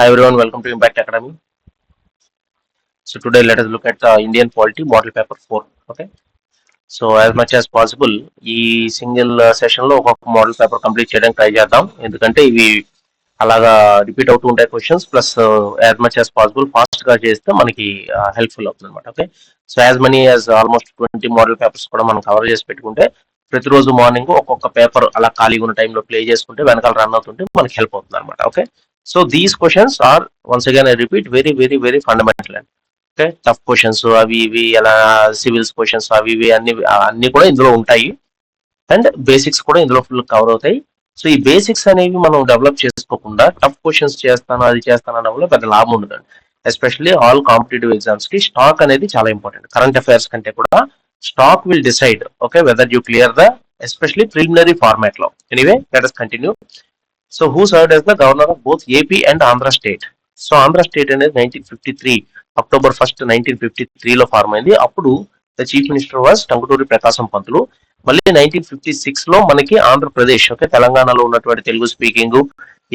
Hi everyone, welcome to Impact Academy. So today let us look at the Indian Polity Model Paper 4. Okay. So as much as possible ఈ single session లో ఒక్కొక్క model paper complete చేయడానికి try చేద్దాం. ఎందుకంటే ఇవి అలాగా repeat అవుతూ ఉంటాయి questions. Plus as much as possible fast గా చేస్తే మనకి హెల్ప్ఫుల్ అవుతుంది అనమాట. Okay. So as money as almost 20 model papers కూడా మనం కవర్ చేసి పెట్టుకుంటే ప్రతిరోజు మార్నింగ్ ఒక్కొక్క పేపర్ అలా ఖాళీగా ఉన్న టైంలో ప్లే చేసుకుంటే వెనకాల రన్ అవుతుంటే మనకి హెల్ప్ అవుతుంది అనమాట. Okay. So these questions are once again I repeat very very very fundamental and okay. Tough questions అవి ఇవి ఎలా సివిల్స్ క్వశ్చన్స్ అవి ఇవి అన్ని కూడా ఇందులో ఉంటాయి. అండ్ బేసిక్స్ కూడా ఇందులో ఫుల్ కవర్ అవుతాయి. సో ఈ బేసిక్స్ అనేవి మనం డెవలప్ చేసుకోకుండా టఫ్ క్వశ్చన్స్ చేస్తాను అది చేస్తాను అన్న వల్ల పెద్ద లాభం ఉండదండి. ఎస్పెషల్లీ ఆల్ కాంపిటేటివ్ ఎగ్జామ్స్ కి స్టాక్ అనేది చాలా ఇంపార్టెంట్. కరెంట్ అఫైర్స్ కంటే కూడా stock will decide okay whether you clear the especially preliminary format లో. Anyway let us continue. So who served as the governor of both AP and Andhra state? So Andhra state అనేది 1953 October 1 1953 లో form అయింది. అప్పుడు the chief minister was Tanguturi Prakasam Pantulu. మళ్ళీ 1956 లో మనకి Andhra Pradesh okay తెలంగాణలో ఉన్నటువంటి తెలుగు స్పీకింగ్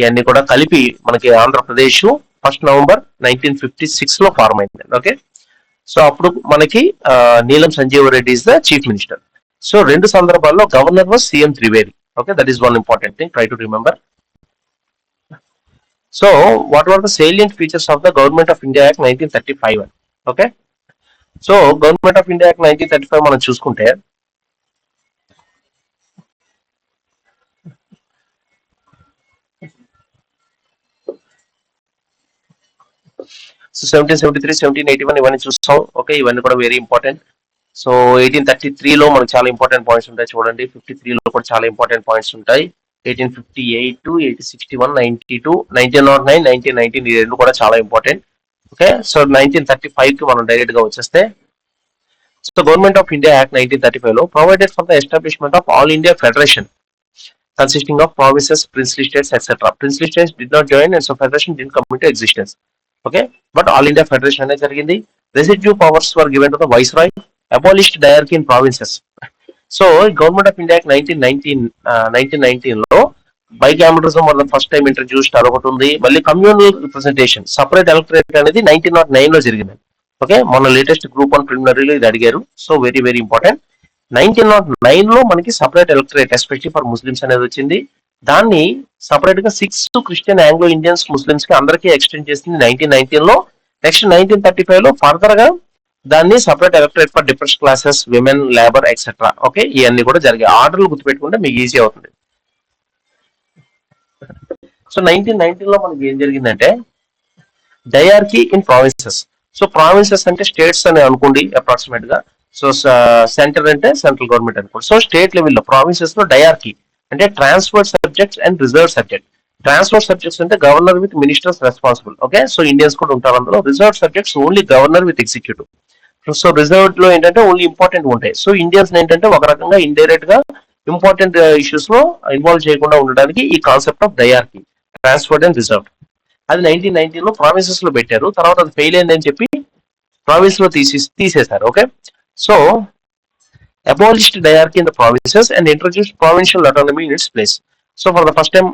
ఇవన్నీ కూడా కలిపి మనకి ఆంధ్రప్రదేశ్ 1 నవంబర్ 1956 లో ఫార్మ్ అయింది. ఓకే. సో అప్పుడు మనకి Neelam Sanjeev Reddy is the chief minister. So రెండు సందర్భాల్లో governor was CM Trivedi. Okay, that is one important thing, try to remember. So, what were the salient features of the Government of India Act 1935? Okay. So, Government of India Act 1935 మనం చూసుకుంటే so 1773 1781 ఇవన్నీ చూస్తాం. Okay, ఇవన్నీ కూడా very important. So 1833 లో మనకు చాలా important points ఉంటాయి చూడండి. 53 లో కూడా చాలా ఇంపార్టెంట్ పాయింట్స్ ఉంటాయి. 1858 1861 92 1909 1919 ఈ రెండు కూడా చాలా ఇంపార్టెంట్. ఓకే. సో 1935 కి మనం డైరెక్ట్ గా వచ్చేస్తే so government of India act 1935 లో provided for the establishment of all India federation consisting of provinces, princely states, etc. Princely states did not join and so federation didn't come into existence. Okay, but all India federation అనేది జరిగింది. Residue powers were given to the viceroy, abolished diarchy in provinces. So government of India Act 1919 లో bicameralism for the first time introduced అదొకటి ఉంది. మళ్ళీ communal representation separate electorate అనేది 1909 లో జరిగింది. Okay, మొన్న లేటెస్ట్ గ్రూప్ 1 ప్రిలిమినరీలో ఇది అడిగారు. So very very important. 1909 లో మనకి separate electorate especially for Muslims అనేది వచ్చింది. దాన్ని సపరేట్ గా 6 క్రిస్టియన్ ఆంగ్లో ఇండియన్స్ ముస్లిమ్స్ కి అందరికీ ఎక్స్టెండ్ చేసింది 1919 లో. నెక్స్ట్ 1935 లో ఫర్దర్ గా దాన్ని separate electorate for depressed classes, women, labour etcetera. Okay, ఇవన్నీ కూడా జరిగాయి. ఆర్డర్లు గుర్తుపెట్టుకుంటే మీకు ఈజీ అవుతుంది. సో 1919 లో మనకి ఏం జరిగిందంటే dyarchy in provinces. So provinces అంటే స్టేట్స్ అని అనుకోండి అప్రాక్సిమేట్ గా. సో సెంటర్ అంటే సెంట్రల్ గవర్నమెంట్ అనుకోండి. సో స్టేట్ లెవెల్లో ప్రావిన్సెస్ లో డయార్కీ అంటే transferred subjects and reserve subject. Transferred subjects అంటే governor with ministers responsible. Okay, so Indians కూడా ఉంటారు అందులో. Reserve subjects only governor with executive. So reserve లో ఏంటంటే ఓన్లీ ఇంపార్టెంట్ ఉంటాయి. సో ఇండియన్స్ ఏంటంటే ఒక రకంగా ఇండైరెక్ట్ గా ఇంపార్టెంట్ ఇష్యూస్ లో ఇన్వాల్వ్ చేయకుండా ఉండడానికి ఈ concept of dyarchy, transferred and reserve, అది 1919 లో ప్రావిన్సెస్ లో పెట్టారు. తర్వాత అది ఫెయిల్ అయిందని చెప్పి ప్రావిన్స్ లో తీసేశారు. Okay. So abolished diarchy in the provinces and introduced provincial autonomy in its place. So for the first time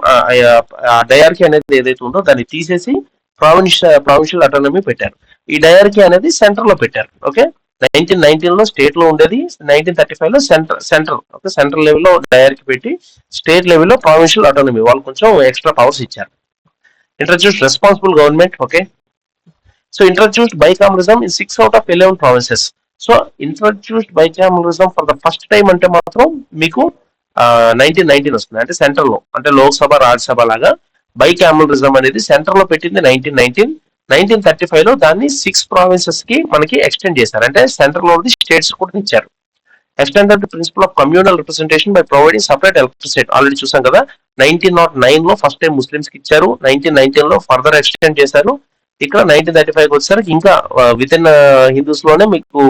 dyarchy అనేది ఏదైతే ఉందో దాన్ని తీసేసి ప్రావిన్షియల్ అటానమీ పెట్టారు. ఈ డయార్కీ అనేది సెంటర్ లో పెట్టారు. ఓకే, 1919 లో స్టేట్ లో ఉండేది, 1935 లో సెంటర్ ఓకే సెంట్రల్ లెవెల్లో డయార్కీ పెట్టి స్టేట్ లెవెల్లో ప్రావిన్షియల్ అటానమీ వాళ్ళు కొంచెం ఎక్స్ట్రా పవర్స్ ఇచ్చారు. Introduced responsible government. Okay. So introduced bicameralism in 6 out of 11 provinces. So introduced bicameralism for the first time అంటే మాత్రం మీకు 1919 వస్తుంది. అంటే సెంట్రల్ లో అంటే లోక్సభ రాజ్యసభ లాగా బైకామరలిజం అనేది సెంట్రల్ లో పెట్టింది 1919. 1935 లో దాన్ని 6 provinces కి మనకి ఎక్స్టెండ్ చేశారు. అంటే సెంట్రల్ లో స్టేట్స్ కూడా ఇచ్చారు. Extended the principle of communal representation by providing separate electorate. Already చూసాం కదా, 1909 లో ఫస్ట్ టైం ముస్లిమ్స్ కి ఇచ్చారు, 1919 లో ఫర్దర్ ఎక్స్టెండ్ చేశారు. ఇక్కడ 1935 వచ్చేసరికి ఇంకా విత్ ఇన్ హిందూస్ లోనే మీకు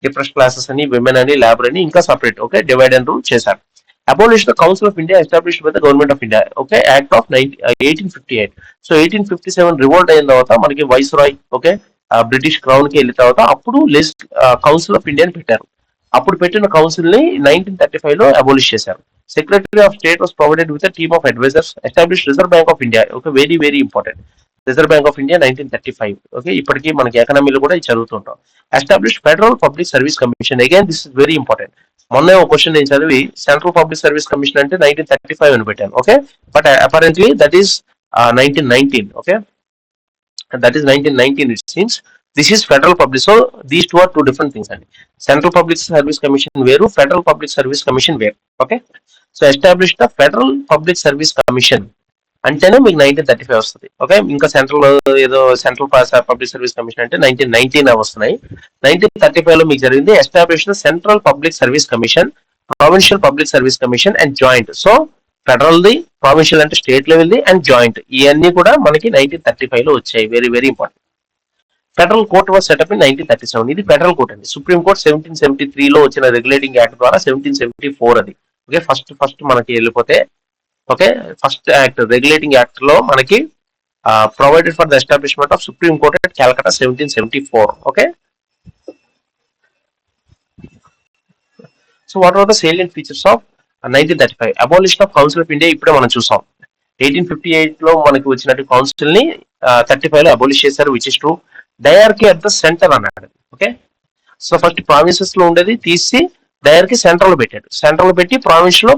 డిప్రెస్డ్ క్లాసెస్ అని, విమెన్ అని, లేబర్ అని ఇంకా separate okay divide and rule చేశారు. Abolish the council of India established by the government of India. Okay, act of 1858. So 1857 revolt అయిన తర్వాత మనకి viceroy okay British crown కి వెళ్ళిన తర్వాత అప్పుడు కౌన్సిల్ ఆఫ్ ఇండియా పెట్టారు. అప్పుడు పెట్టిన కౌన్సిల్ ని 1935 లో అబాలిష్ చేశారు. Secretary of state was provided with team of advisers. Establish reserve bank of India. Okay, very very important. Reserve bank of India 1935. Okay, ఇప్పటికీ మనకి ఎకనామీలో కూడా ఇది చదువుతుంటాం. Establish federal public service commission. Again this is very important. మొన్నే ఒక question నేను చదివి సెంట్రల్ పబ్లిక్ సర్వీస్ కమిషన్ అంటే 1935 అని పెట్టాను. Okay, but apparently that is 1919. Okay, that is 1919 it seems. This is federal public, so these two are two different things అండి. Central Public Service Commission వేరు, Federal Public Service Commission వేరు. Okay, so establish the federal public service commission అంటేనే మీకు 1935 వస్తుంది. Okay, ఇంకా central ఏదో central public service commission అంటే 1919 వస్తున్నాయి. 1935 లో మీకు జరిగింది establish the central public service commission, provincial public service commission and joint. So federal ది, ప్రొవిన్షియల్ అంటే స్టేట్ లెవెల్ ది, అండ్ జాయింట్ ఇవన్నీ కూడా మనకి 1935 లో వచ్చాయి. Very very important. Federal court was set up in 1937. ఇది ఫెడరల్ కోర్ట్ అండి. సుప్రీం కోర్ట్ 1773 లో వచ్చిన రెగ్యులేటింగ్ యాక్ట్ ద్వారా 1774 అది. ఓకే, ఫస్ట్ మనకి వెళ్ళిపోతే, okay, first act regulating act లో మనకి provided for the establishment of supreme court at Calcutta 1774. Okay, so what are the salient features of 1935? Abolition of council of India ఇప్పుడే మనం చూసాం. 1858 లో మనకి వచ్చినట్టు కౌన్సిల్ ని 35 లో అబాలిష్ చేశారు, which is true. Dyarchy at the centre అన్నాడు. ఓకే, సో ఫస్ట్ ప్రావిన్సెస్ లో ఉండేది తీసి డయార్కి సెంట్రల్ లో పెట్టాడు. సెంట్రల్ లో పెట్టి ప్రావిన్షియల్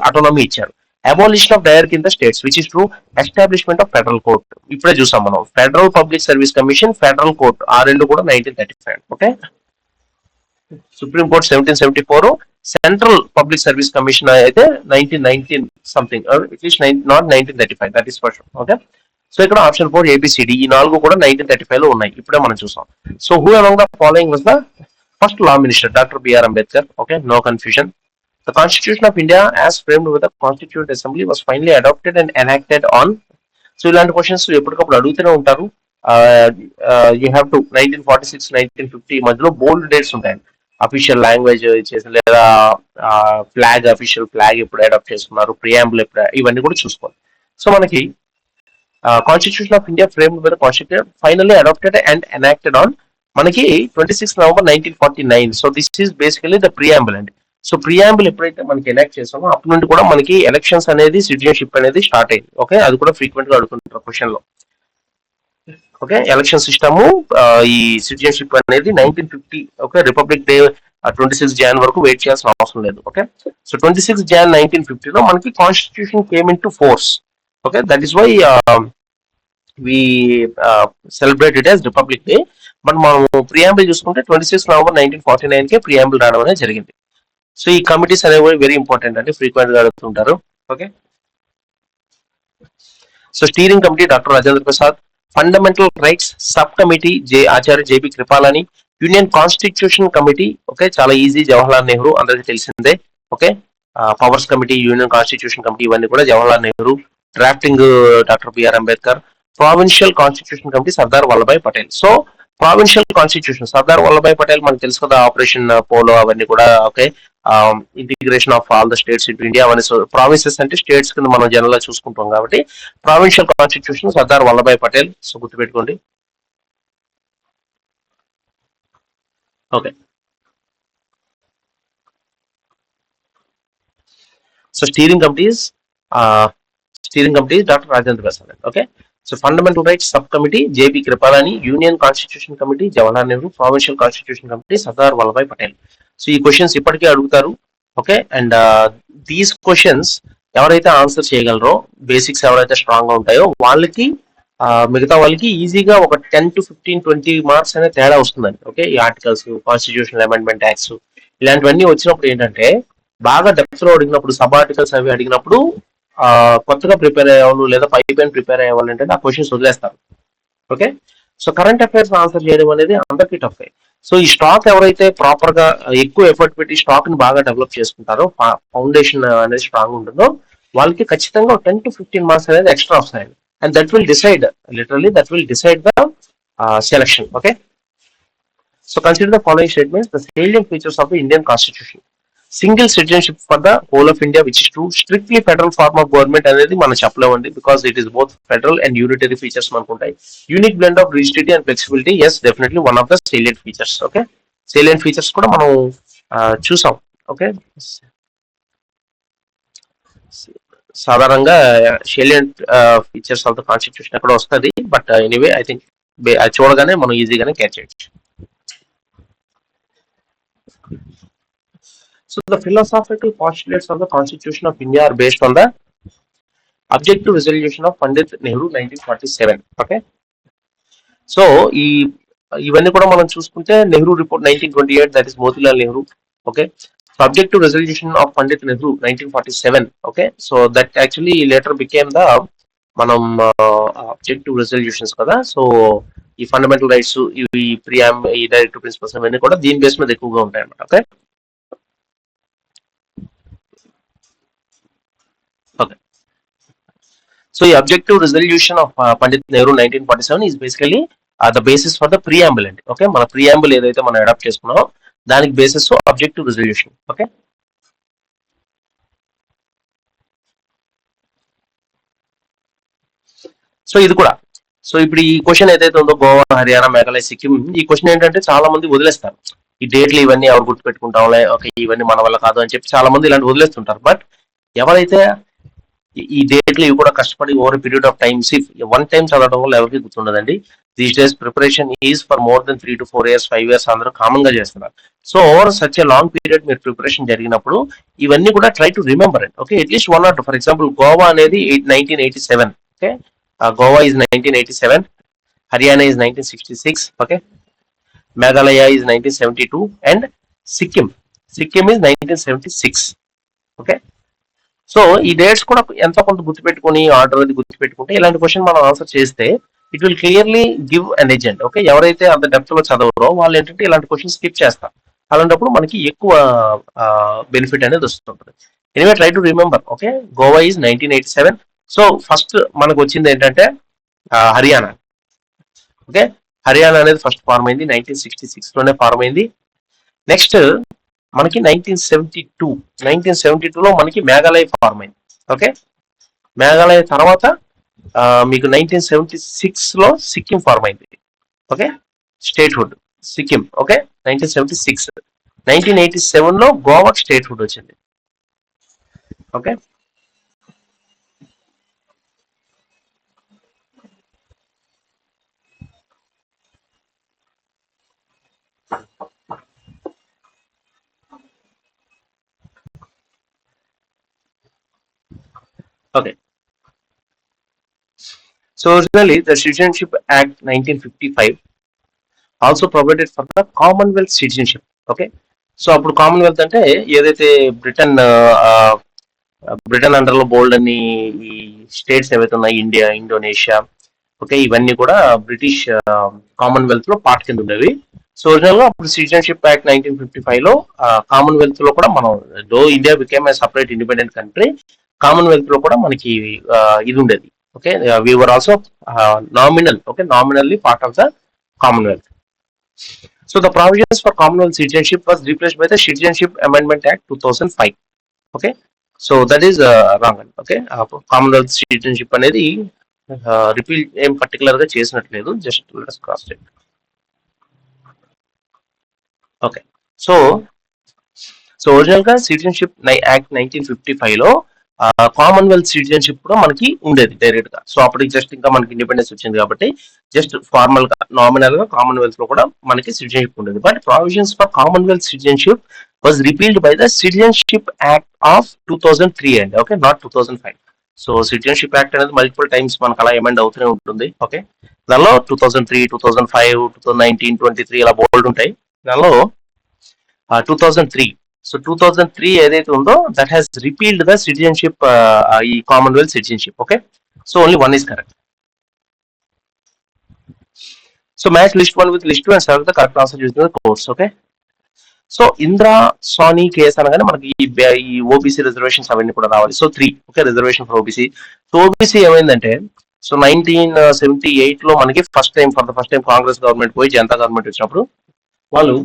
అటోనమీ ఇచ్చారు. Abolition of dyarchy in the states, which is true. Establishment of federal court ఇప్పుడే చూసాం మనం. Federal public service commission, federal court ఆ రెండు కూడా 1935. Okay, supreme court 1774, central public service commission అయితే 1919 something, it not 1935, that is for sure. Okay, so ఇక్కడ option 4 ABCD ఈ నాలుగు కూడా 1935 లో ఉన్నాయి, ఇప్పుడే మనం చూసాం. So who among the following was the first law minister? Doctor BR Ambedkar. Okay, no confusion. The Constitution of India as framed with the Constituent Assembly was finally adopted and enacted on. సో ఇలాంటి క్వశ్చన్స్ ఎప్పటికప్పుడు అడుగుతూనే ఉంటారు. You have to 1946, 1950 మధ్యలో bold dates ఉంటాయి. Official language చేసి, లేదా ఫ్లాగ్, అఫీషియల్ ఫ్లాగ్ ఎప్పుడు అడాప్ట్ చేసుకున్నారు, ప్రియాంబుల్ ఎప్పుడు, ఇవన్నీ కూడా చూసుకోవాలి. సో మనకి constitution of India framed by the constitution finally adopted and enacted on మనకి 26 November 1949. So this is basically the preamble అండి. సో ప్రియాంబుల్ ఎప్పుడైతే మనకి ఎనాక్ట్ చేసామో అప్పటి నుండి కూడా మనకి ఎలక్షన్స్ అనేది, సిటిజన్షిప్ అనేది స్టార్ట్ అయింది. ఓకే, అది కూడా ఫ్రీక్వెంట్ గా అడుగుతుంటారు క్వశ్చన్ లో. ఓకే, ఎలక్షన్ సిస్టమ్, ఈ సిటిజన్షిప్ అనేది 1950. ఓకే, రిపబ్లిక్ డే 26 జాన్ వరకు వెయిట్ చేయాల్సిన అవసరం లేదు. ఓకే, సో 26 జాన్ 1950 లో మనకి constitution came in to force. Okay, that is why we celebrate it as republic day. But మనం ప్రియాంబుల్ చూసుకుంటే 26 నవంబర్ 1949 కే ప్రియాంబుల్ రావడం అనేది జరిగింది. సో ఈ కమిటీస్ అనేవి వెరీ ఇంపార్టెంట్ అంటే ఫ్రీక్వెంట్ గా అడుగుతుంటారు. Okay, so steering committee doctor Rajendra Prasad, fundamental rights sub committee Acharya J B Kripalani, union constitution committee, okay చాలా ఈజీ, జవహర్లాల్ నెహ్రూ అందరికీ తెలిసిందే. Okay, powers committee, union constitution committee ఇవన్నీ కూడా Jawaharlal Nehru. Drafting doctor BR Ambedkar. Provincial constitution committee Sardar Vallabhbhai Patel. So provincial constitution Sardar Vallabhbhai Patel మనకు తెలుసు కదా, ఆపరేషన్ పోలో అవన్నీ కూడా. Okay, integration of all the states in India అవన్నీ. ప్రావిన్సెస్ అంటే స్టేట్స్ కింద మనం జనరల్ గా చూసుకుంటాం కాబట్టి provincial constitution Sardar Vallabhbhai Patel. So గుర్తుపెట్టుకోండి. Okay, so steering committees doctor Rajendra Prasad. Okay, so fundamental rights sub committee J B Kripalani, union constitution committee Jawaharlal Nehru, provincial constitution committee Sardar Vallabhbhai Patel. So ఈ questions ఇప్పటికే అడుగుతారు. ఓకే, అండ్ దీస్ క్వశ్చన్స్ ఎవరైతే ఆన్సర్ చేయగలరో, బేసిక్స్ ఎవరైతే స్ట్రాంగ్ గా ఉంటాయో వాళ్ళకి, మిగతా వాళ్ళకి ఈజీగా ఒక 10 to 15, 20 మార్క్స్ అనే తేడా వస్తుందండి. ఓకే, ఈ ఆర్టికల్స్, కాన్స్టిట్యూషనల్ అమెండ్మెంట్ యాక్ట్స్ ఇలాంటివన్నీ వచ్చినప్పుడు ఏంటంటే బాగా డెప్త్ లో అడిగినప్పుడు, సబ్ ఆర్టికల్స్ అవి అడిగినప్పుడు కొత్తగా ప్రిపేర్ అయ్యేవాళ్ళు లేదా పైపైన ప్రిపేర్ అయ్యేవాళ్ళు ఏంటంటే ఆ క్వశ్చన్స్ వదిలేస్తారు. Okay, so current affairs answer చేయడం అనేది అందరికీ టఫ్. సో ఈ స్టాక్ ఎవరైతే ప్రాపర్ గా ఎక్కువ ఎఫర్ట్ పెట్టి స్టాక్ ని బాగా డెవలప్ చేసుకుంటారో, ఫౌండేషన్ అనేది స్ట్రాంగ్ ఉంటుందో, వాళ్ళకి ఖచ్చితంగా 10 to 15 మార్క్స్ అనేది ఎక్స్ట్రా వస్తాయి. And that will decide, literally that will decide the selection. Okay, so consider the following statements. The salient features of the Indian Constitution. Single citizenship for the whole of India, which is true. Strictly federal form of government అనేది మనం చెప్పలేమండి, because it is both federal and unitary features మనకుంటాయి. Unique blend of rigidity and flexibility, yes definitely one of the salient features. Okay, salient features కూడా మనం చూసాం. Okay, సాధారణంగా షేలియంట్ features of the constitution అక్కడ వస్తుంది, బట్ ఎనీవే ఐ థింక్ అది చూడగానే మనం ఈజీగానే క్యాచ్ చేయొచ్చు. So the philosophical postulates of the Constitution of India are based on the objective resolution of Pandit Nehru 1947. Okay. So ఇవన్నీ కూడా మనం చూసుకుంటే Nehru report 1928, that is Motilal Nehru. Okay. Subjective resolution of Pandit Nehru 1947. Okay. So that actually later became the మనం objective resolutions కదా. So ఈ fundamental rights, ఈ ప్రియామ్, ఈ directive principles అవన్నీ కూడా దీని బేస్ మీద ఎక్కువగా ఉంటాయి అన్నమాట. ఓకే. ఓకే. సో ఈ objective resolution of Pandit Nehru 1947 is basically the basis for the preamble అండి. ఓకే. మన ప్రియాంబుల్ ఏదైతే మనం అడాప్ట్ చేసుకున్నామో దానికి basis objective resolution. Okay. So ఇది కూడా, సో ఇప్పుడు ఈ క్వశ్చన్ ఏదైతే ఉందో గోవా, హర్యానా, మేఘాలయ, సిక్కిం, ఈ క్వశ్చన్ ఏంటంటే చాలా మంది వదిలేస్తారు. ఈ డేట్లు ఇవన్నీ ఎవరు గుర్తుపెట్టుకుంటాంలే, ఓకే ఇవన్నీ మన వల్ల కాదు అని చెప్పి చాలా మంది ఇలాంటి వదిలేస్తుంటారు. బట్ ఎవరైతే ఈ డేట్లు ఇవి కూడా కష్టపడి over period of times one time చదవడం వల్ల ఎవరికి గుర్తుండదండి. These days preparation is for more than 3 to 4 years, 5 years అందరూ కామన్ గా చేస్తున్నారు. So over such a long period మీరు ప్రిపరేషన్ జరిగినప్పుడు ఇవన్నీ కూడా try to remember and okay at least 1 or 2. For example Goa అనేది 1987. Okay. Goa is 1987, Haryana is 1966. Okay. Meghalaya is 1972 and Sikkim is 1976. Okay. So ఈ dates కూడా ఎంత కొంత గుర్తుపెట్టుకుని ఆర్డర్ అది గుర్తుపెట్టుకుంటే ఇలాంటి క్వశ్చన్ మనం ఆన్సర్ చేస్తే it will clearly give an agent. Okay. ఎవరైతే అంత డెప్త్ లో చదవరో వాళ్ళు ఏంటంటే ఇలాంటి క్వశ్చన్ స్కిప్ చేస్తారు. అలాంటప్పుడు మనకి ఎక్కువ బెనిఫిట్ అనేది వస్తుంటుంది. Anyway try to remember. Okay. Goa is 1987. So first మనకు వచ్చింది ఏంటంటే హర్యానా. ఓకే. హర్యానా అనేది ఫస్ట్ ఫార్మ్ అయింది 1966 లోనే ఫార్మ్ అయింది. నెక్స్ట్ మనకి 1972లో మనకి మేఘాలయ ఫార్మ్ అయింది. ఓకే. మేఘాలయ తర్వాత మీకు 1976 లో సిక్కిం ఫార్మ్ అయింది. ఓకే. స్టేట్హుడ్ సిక్కిం. ఓకే. 1976. 1987 లో గోవా స్టేట్హుడ్ వచ్చింది. Okay. Okay. So originally the Citizenship Act 1955 also provided for the Commonwealth citizenship. Okay. So అప్పుడు కామన్వెల్త్ అంటే ఏదైతే బ్రిటన్ అండర్ లో బోల్డ్ అని ఈ స్టేట్స్ ఏవైతే ఉన్నాయి, ఇండియా, ఇండోనేషియా, ఓకే, ఇవన్నీ కూడా బ్రిటిష్ కామన్వెల్త్ లో పార్ట్ కింద ఉండేవి. సో ఒరిజినల్ గా అప్పుడు సిటిజన్షిప్ యాక్ట్ 1955 లో కామన్వెల్త్ లో కూడా మనం though India became a separate independent country, Commonwealth లో కూడా మనకి ఇది ఉండేది. Okay. We were also nominally part of the Commonwealth. So the provisions for Commonwealth citizenship was replaced by the Citizenship Amendment Act 2005. Okay. So that is wrong. Okay. Commonwealth citizenship అనేది repeal ఏం particular గా చేసినట్లేదు, just cross check. Okay. So original గా citizenship act 1955 లో Commonwealth citizenship కూడా మనకి ఉండేది direct గా. సో అప్పటికి జస్ట్ ఇంకా మనకి ఇండిపెండెన్స్ వచ్చింది కాబట్టి జస్ట్ ఫార్మల్ గా నామినల్ గా కామన్వెల్త్ లో కూడా మనకి సిటిజన్షిప్ ఉండేది. But provisions for Commonwealth citizenship was repealed by the citizenship act of 2003 అండి. Okay. Not 2005. So citizenship act అనేది మల్టిపుల్ టైమ్స్ మనకు అలా అమెండ్ అవుతూనే ఉంటుంది. ఓకే. దానిలో 2003, 2005, 2019, 23 ఇలా బోల్డ్ ఉంటాయి. దానిలో 2003. సో 2003 ఏదైతే ఉందో that has repealed the citizenship, ఈ Commonwealth citizenship. Okay. So only one is correct. So match list 1 with list 2 and select the correct answer using the codes. Okay. So Indira Sawhney case అనగానే మనకి ఈ ఓబీసీ రిజర్వేషన్స్ అవన్నీ కూడా రావాలి. So 3. Okay. Reservation for OBC. So OBC ఏమైందంటే so 1978 లో మనకి for the first time Congress government పోయి జనతా గవర్నమెంట్ వచ్చినప్పుడు వాళ్ళు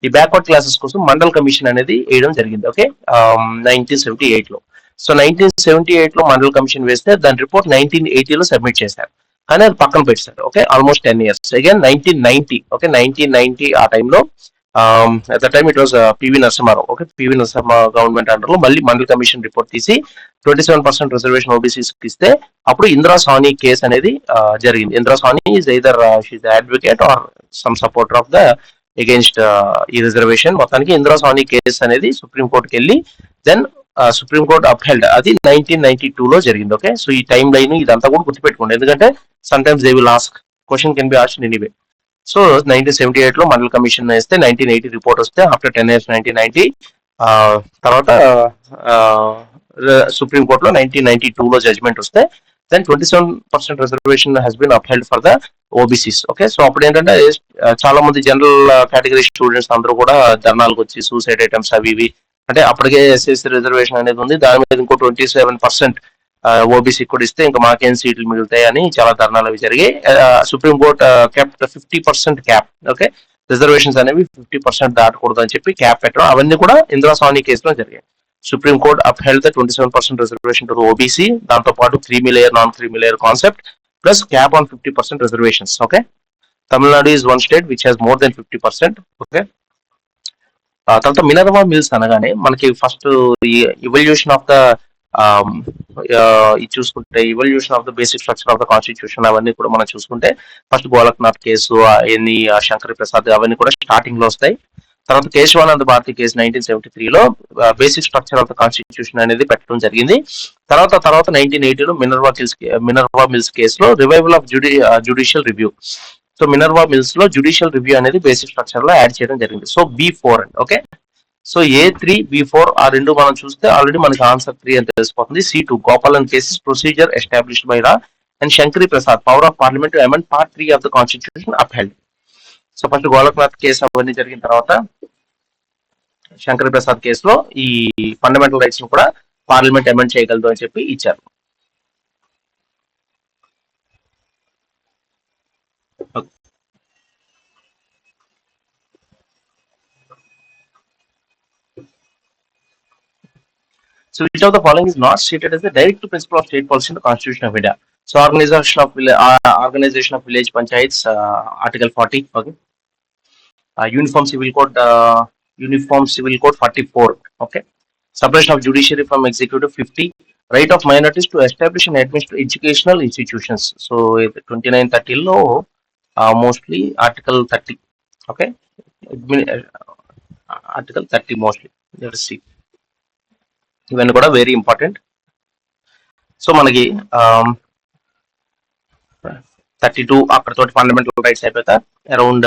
ఈ బ్యాక్వర్డ్ క్లాసెస్ కోసం మండల్ కమిషన్ అనేది వేయడం జరిగింది. ఓకే. 1978 లో. సో 1978 లో మండల్ కమిషన్ వేస్తే దాని రిపోర్ట్ 1980 లో సబ్మిట్ చేశారు, కానీ అది పక్కన పెట్టారు. Okay. Almost 10 years. Again 1990. Okay. 1990 ఆ టైంలో At the time it was PV Narasimha. Okay, PV Narasimha government under లో మళ్ళీ మండల్ కమిషన్ రిపోర్ట్ తీసి 27% రిజర్వేషన్ ఓబీసీస్ ఇస్తే అప్పుడు ఇందిరా సాహ్ని కేసు అనేది జరిగింది. Indra Sawhney is either she the advocate or some supporter of the against ఈ రిజర్వేషన్. మొత్తానికి ఇందిరా సాహ్ని కేసు అనేది సుప్రీం కోర్టుకి వెళ్ళి దెన్ సుప్రీం కోర్ట్ అప్హెల్డ్. అది 1992 లో జరిగింది. ఓకే, సో ఈ టైం లైన్ ఇదంతా కూడా గుర్తుపెట్టుకోండి, ఎందుకంటే some times they will ask, question can be asked anyway. So 1978 లో మండల్ కమిషన్ వేస్తే 1980 రిపోర్ట్ వస్తే ఆఫ్టర్ 10 years 1990 తర్వాత సుప్రీం కోర్టులో 1992 లో జడ్జ్మెంట్ వస్తే then 27% reservation has been upheld for the OBCs. Okay, so అప్పుడు ఏంటంటే చాలా మంది జనరల్ కేటగిరీ స్టూడెంట్స్ అందరూ కూడా ధర్నాలకు వచ్చి సూసైడ్ ఐటమ్స్ అవి ఇవి, అంటే అప్పటికే ఎస్ఎస్సీ రిజర్వేషన్ అనేది ఉంది, దాని మీద ఇంకో 27% ఓబీసీ కూడా ఇస్తే ఇంకా మాకేం సీట్లు మిగులుతాయి అని చాలా ధర్నాలు అవి జరిగి supreme court kept 50% cap. Okay, reservations అనేవి 50% దాటకూడదు అని చెప్పి క్యాప్ పెట్టడం, అవన్నీ కూడా ఇందిరా సాహ్ని కేసులో జరిగాయి. Supreme court upheld the 27% reservation to OBC, దాంతో పాటు creamy layer non creamy layer concept plus cap on 50% reservations. Okay, Tamil Nadu is one state which has more than 50%. Okay, తర్వాత మినర్వా మిల్స్ అనగానే మనకి ఫస్ట్ ఇవల్యూషన్ ఆఫ్ ద ఇది చూసుకుంటే evolution of the basic structure of the constitution అవన్నీ కూడా మనం చూసుకుంటే first Golaknath case అవన్నీ శంకర్ ప్రసాద్ అవన్నీ కూడా స్టార్టింగ్ లో వస్తాయి. తర్వాత కేశవానంద్ భారతి కేసు 1973 లో basic structure of the constitution అనేది పెట్టడం జరిగింది. తర్వాత 1980 లో మినర్వా మిల్స్ కేసులో revival of judicial review. So Minerva Mills లో జ్యుడిషియల్ రివ్యూ అనేది బేసిక్ స్ట్రక్చర్ లో యాడ్ చేయడం జరిగింది. సో B4 అండి. ఓకే, సో A3 B4 ఆ రెండు మనం చూస్తే ఆల్రెడీ మనకి ఆన్సర్ 3 అని తెలిసిపోతుంది. C2 Gopalan cases procedure established by law and Shankari Prasad power of parliament to amend part 3 of the constitution upheld. So first Golaknath case అవన్నీ జరిగిన తర్వాత శంకరి ప్రసాద్ కేసులో ఈ ఫండమెంటల్ రైట్స్ ను కూడా పార్లమెంట్ అమెండ్ చేయగలదు అని చెప్పి ఇచ్చారు. So which of the following is not stated as the direct principle of state policy in the Constitution of India? So organization of village panchayats, Article 40. Okay. Uniform Civil Code 44. Okay. Separation of judiciary from executive 50. Right of minorities to establish and administer educational institutions. So 2930 lo mostly Article 30. Okay. Article 30 mostly. Let us see. ఇవన్నీ కూడా very important. So మనకి 32 అక్కడతో fundamental rights అయిపోతా around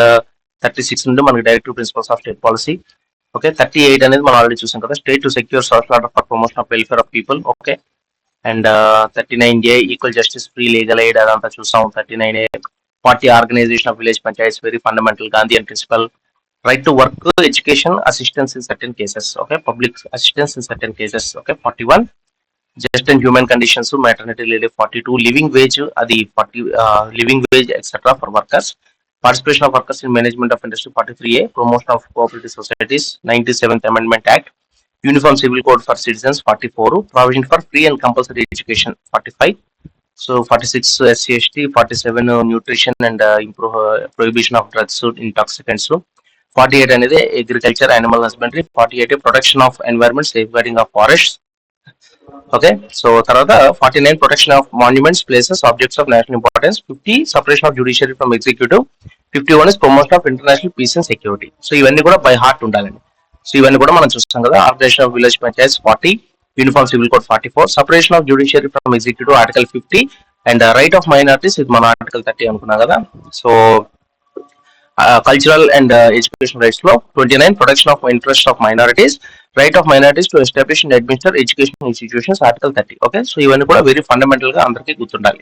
36 నుండి మనకి directive principles of state policy. Okay, 38 అనేది మనం already చూసాం కదా, state to secure social order for promotion of welfare of people. Okay, and 39A equal justice free legal aid అదంతా చూసాం. 39A 40 organisation of village panchayats very fundamental Gandhian principle. Right to work, education, assistance in certain cases. Okay, public assistance in certain cases. Okay, 41 just and human conditions, maternity leave. 42 living wage, adi 40 living wage etc. for workers. Participation of workers in management of industry. 43A promotion of cooperative societies. 97th Amendment Act. Uniform Civil Code for citizens. 44 provision for free and compulsory education. 45. So 46 SC/ST. 47 nutrition and prohibition of drugs, intoxicants. 48 అనేది agriculture animal husbandry. 48 protection of environment safeguarding of forests. Okay, so తర్వాత 49 protection of monuments places objects of national importance. 50 separation of judiciary from executive. 51 is promotion of international peace and security. So ఇవన్నీ కూడా by heart ఉండాలండి. So ఇవన్నీ కూడా మనం చూస్తాం కదా. Organisation of village panchayats 40, uniform civil code 44, separation of judiciary from executive article 50 and right of minorities ఇది మన ఆర్టికల్ 30 అనుకున్నాం కదా. So cultural and education rights law. 29 protection of interest of minorities, right of minorities to establish and administer educational institutions, article 30. Okay, so ivanni kuda very fundamental ga andarki gurtundali.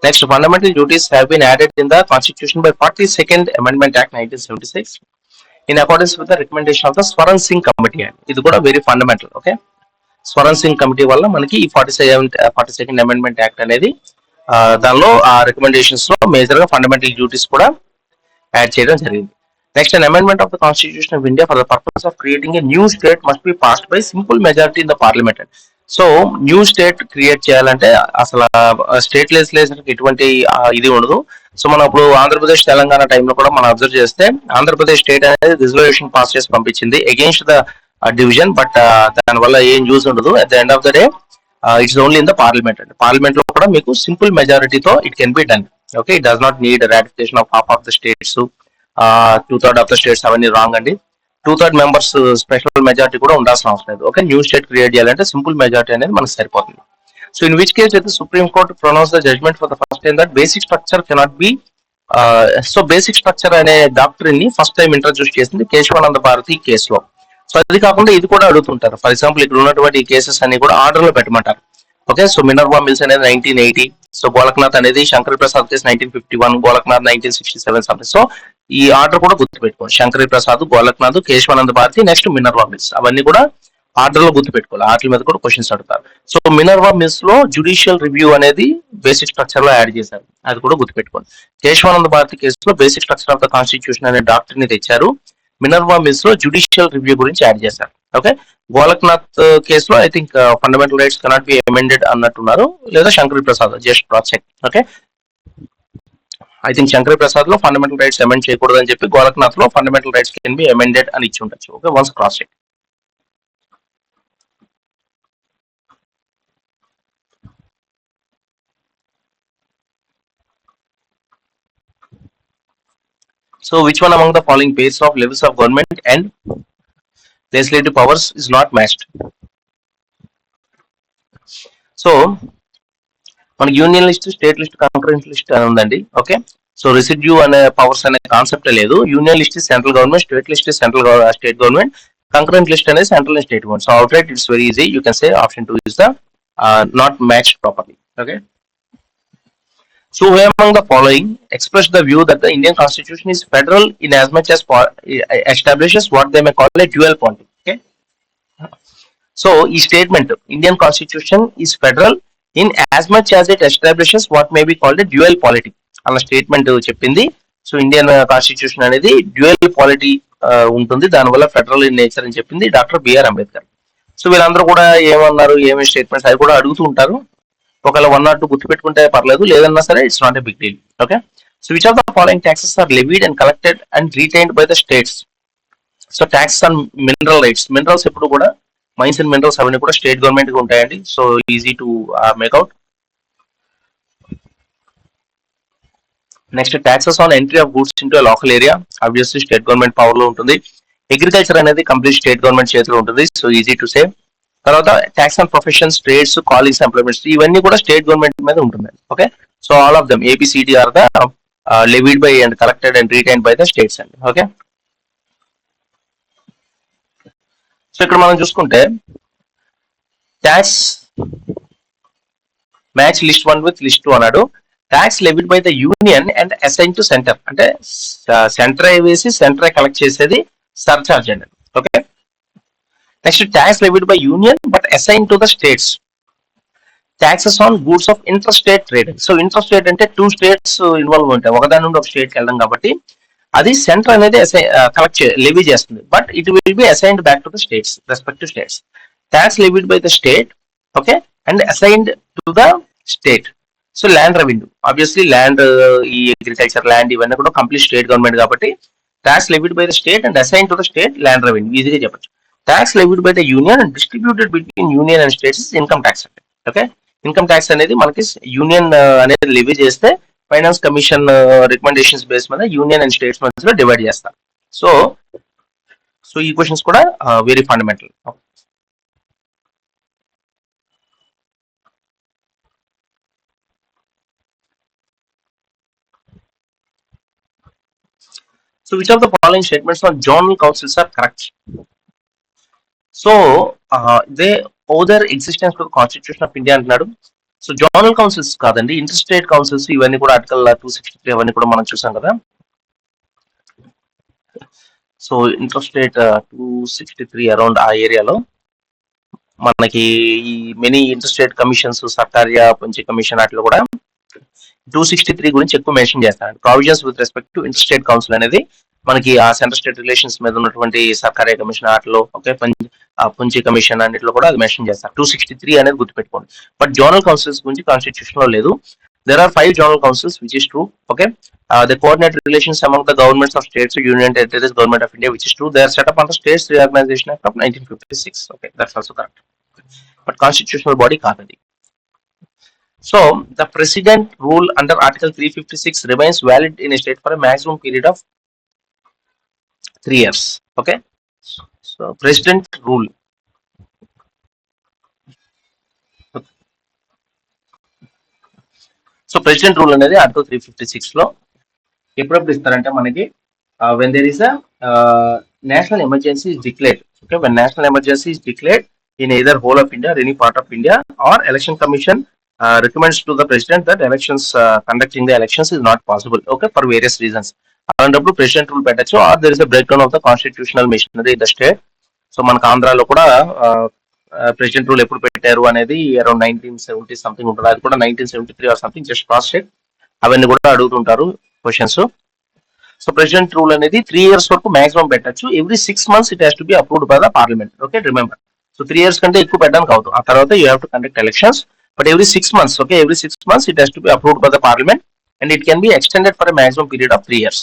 Next, fundamental duties have been added in the constitution by 42nd Amendment Act 1976 in accordance with the recommendation of the Swaran Singh Committee. ఇది కూడా very fundamental. Okay, Swaran Singh committee వల్ల మనకి ఈ 42nd Amendment Act అనేది దానిలో ఆ recommendations లో major గా ఫండమెంటల్ డ్యూటీస్ కూడా యాడ్ చేయడం జరిగింది. Next, an amendment of the Constitution of India for the purpose of creating a new state must be passed by simple majority in the parliament. So new state create చేయాలంటే అసలు state legislation ఎటువంటి ఇది ఉండదు. So మనం ఇప్పుడు ఆంధ్రప్రదేశ్ తెలంగాణ టైంలో కూడా మనం అబ్జర్వ్ చేస్తే ఆంధ్రప్రదేశ్ స్టేట్ అనేది రిజర్వేషన్ పాస్ చేసి పంపించింది అగేన్స్ట్ ద డివిజన్, బట్ దాని వల్ల ఏం యూజ్ ఉండదు. At the end of the day it's only in the parliament అండి. పార్లమెంట్ లో కూడా మీకు సింపుల్ మెజారిటీతో it can be done. Okay, it does not need ratification of half of the states, 2/3 of the states అవన్నీ wrong అండి. 2/3 members special majority కూడా ఉండాల్సిన అవసరం లేదు. ఓకే, న్యూ స్టేట్ క్రియేట్ చేయాలంటే సింపుల్ మెజారిటీ అనేది మనకు సరిపోతుంది. సో ఇన్ విచ్ కేస్ అయితే supreme court pronounce the judgment for the first time that basic structure cannot be. So basic structure అనే డాక్టరీని ని ఫస్ట్ టైం ఇంట్రడ్యూస్ చేసింది కేశవానంద భారతి కేసులో. సో అది కాకుండా ఇది కూడా అడుగుతుంటారు. ఫర్ ఎగ్జాంపుల్ ఇక్కడ ఉన్నటువంటి కేసెస్ అన్ని కూడా ఆర్డర్ లో పెట్టమంటారు. ఓకే, సో మినర్వా మిల్స్ అనేది 1980, సో గోలక్నాథ్ అనేది Shankar Prasad case 1951, Golaknath 1967 something. So ఈ ఆర్డర్ కూడా గుర్తుపెట్టుకోండి. Shankar Prasad, Golaknath, Kesavananda Bharati, next Minerva Mills, అవన్నీ కూడా ఆర్డర్ లో గుర్తుపెట్టుకోవాలి. వాటి మీద కూడా క్వశ్చన్స్ అడుగుతారు. సో మినర్వా మిల్స్ లో జ్యుడిషియల్ రివ్యూ అనేది బేసిక్ స్ట్రక్చర్ లో యాడ్ చేశారు, అది కూడా గుర్తుపెట్టుకోండి. కేశవానంద భారతి కేసులో basic structure of the constitution అనే డాక్టర్ ని తెచ్చారు. మినర్వా మిల్స్ లో జ్యుడిషియల్ రివ్యూ గురించి యాడ్ చేశారు. ఓకే, గోలక్నాథ్ కేసులో I think fundamental rights cannot be amended అన్నట్టున్నారు, లేదా Shankar Prasad just cross check. Okay, I think Shankar Prasad లో ఫండమెంటల్ రైట్స్ అమెండ్ చేయకూడదు అని చెప్పి గోలక్నాథ్ లో fundamental rights can be amended అని ఇచ్చి ఉండొచ్చు. Okay, once cross check. So which one among the following pairs of levels of government and legislative powers is not matched? So మనకి union list, state list, concurrent list అని ఉందండి. Okay, so residue అనే powers అనే concept లేదు. Union list central government, state list central state government, concurrent list అనేది central and state government. So out right it's very easy, you can say option 2 is the not matched properly. Okay, so who among the following express the view that the Indian Constitution is federal in as much as establishes what they may call a dual polity? Okay, so ఈ statement Indian constitution is federal in as much as it establishes what may be called dual polity అన్న statement చెప్పింది. So Indian constitution అనేది dual polity ఉంటుంది, దానివల్ల federal in nature అని చెప్పింది doctor BR Ambedkar. So వీళ్ళందరూ కూడా ఏమన్నారు, ఏమేమి స్టేట్మెంట్స్ అవి కూడా అడుగుతూ ఉంటారు. ఒకవేళ 1 or 2 గుర్తుపెట్టుకుంటే పర్లేదు, లేదన్నా సరే it's not a big deal. Okay, so which of the following taxes are levied and collected and retained by the states? So tax on mineral rights, minerals ఎప్పుడు కూడా మైన్స్ అండ్ మినరల్స్ అవన్నీ కూడా state government కి ఉంటాయండి. So easy to make out. Next taxes on entry of goods into local area, obviously state government power లో ఉంటుంది. Agriculture అనేది complete state government చేతిలో ఉంటుంది. So easy to save. తర్వాత tax on professions, trades, college employments, ఇవన్నీ కూడా state government మీద ఉంటుంది. Okay, so all of them A B C D are the levied by and collected and retained by the states అండి. Okay, so ఇక్కడ మనం చూసుకుంటే tax match list 1 with list 2 అన్నాడు. Tax levied by the union and assign to centre, అంటే centre వేసి centre collect చేసేది surcharge అండి. Okay, next tax levied by union but assign to the states. Taxes on goods of inter state trade. So inter state అంటే 2 states involve ఉంటాయి, ఒకదాని నుండి ఒక స్టేట్కి వెళ్ళడం కాబట్టి అది సెంటర్ అనేది కలెక్ట్ లెవీ చేస్తుంది, but it will be assigned back to the states, respective states. Tax levied by the state, okay, and assigned to the state. So land revenue, obviously land, ఈ అగ్రికల్చర్ ల్యాండ్ ఇవన్నీ కూడా complete state government కాబట్టి tax levied by the state and assign to the state land revenue, ఈజీగా చెప్పచ్చు. Tax levied by the union and distributed between union and states income tax అంటే. Okay, income tax అనేది మనకి union అనేది levy చేస్తే finance commission recommendations base మీద union and states మధ్యలో divide చేస్తారు. సో సో ఈ క్వశ్చన్స్ కూడా very fundamental. So which of the following statements on zonal councils are correct? So they owe their existence to the Constitution of India అంటున్నాడు. So zonal councils కాదండి, inter state councils, ఇవన్నీ కూడా article 263 అవన్నీ కూడా మనం చూసాం కదా. సో ఇంటర్ స్టేట్ 263 అరౌండ్ ఆ ఏరియాలో మనకి ఈ many inter state commissions, Sarkaria Punchhi commission వాటిలో కూడా 263 గురించి ఎక్కువ మెన్షన్ చేస్తాను. Provisions with respect to inter state council అనేది మనకి ఆ సెంటర్ స్టేట్ రిలేషన్స్ మీద ఉన్నటువంటి సర్కారీ కమిషన్ ఆటలో ఓకే పుంచి కమిషన్ అన్నిట్లో కూడా అది మెన్షన్ చేస్తారు. 263 అనేది గుర్తుపెట్టుకోండి. బట్ జోనల్ కౌన్సిల్స్ గురించి కాన్స్టిట్యూషన్ లో లేదు. There are 5 zonal councils, which is true. Okay, they coordinate relations among the governments of states, union territories, government of India, which is true. They are set up under States Reorganization Act of 1956. Okay, that's also correct. But constitutional body can't be. So the president rule under Article 356 remains valid in a state for a maximum period of 3 years. Okay, so president rule. So president rule అనేది article 356 లో ఎప్పుడెప్పుడు ఇస్తారంటే మనకి when there is a national emergency is declared. Okay, when national emergency is declared in either whole of India, any part of India, or election commission recommends to the president that elections conducting the elections is not possible. Okay, for various reasons. అలాంటప్పుడు president rule పెట్టచ్చు. Or there is a breakdown of the constitutional machinery the state. So మనకు ఆంధ్రాలో కూడా president rule ఎప్పుడు పెట్టారు అనేది around 1970 something ఉంటుంది. అది కూడా 1973 or something, just cross check. అవన్నీ కూడా అడుగుతుంటారు క్వశ్చన్స్. సో ప్రెసిడెంట్ రూల్ అనేది 3 years వరకు మాక్సిమం పెట్టచ్చు. Every 6 months it has to be approved by the parliament. Okay, remember. So 3 years కంటే ఎక్కువ పెట్టడానికి అవుతుంది. ఆ తర్వాత you have to conduct elections. But every 6 months, okay, every 6 months it has to be approved by the parliament and it can be extended for a maximum period of 3 years.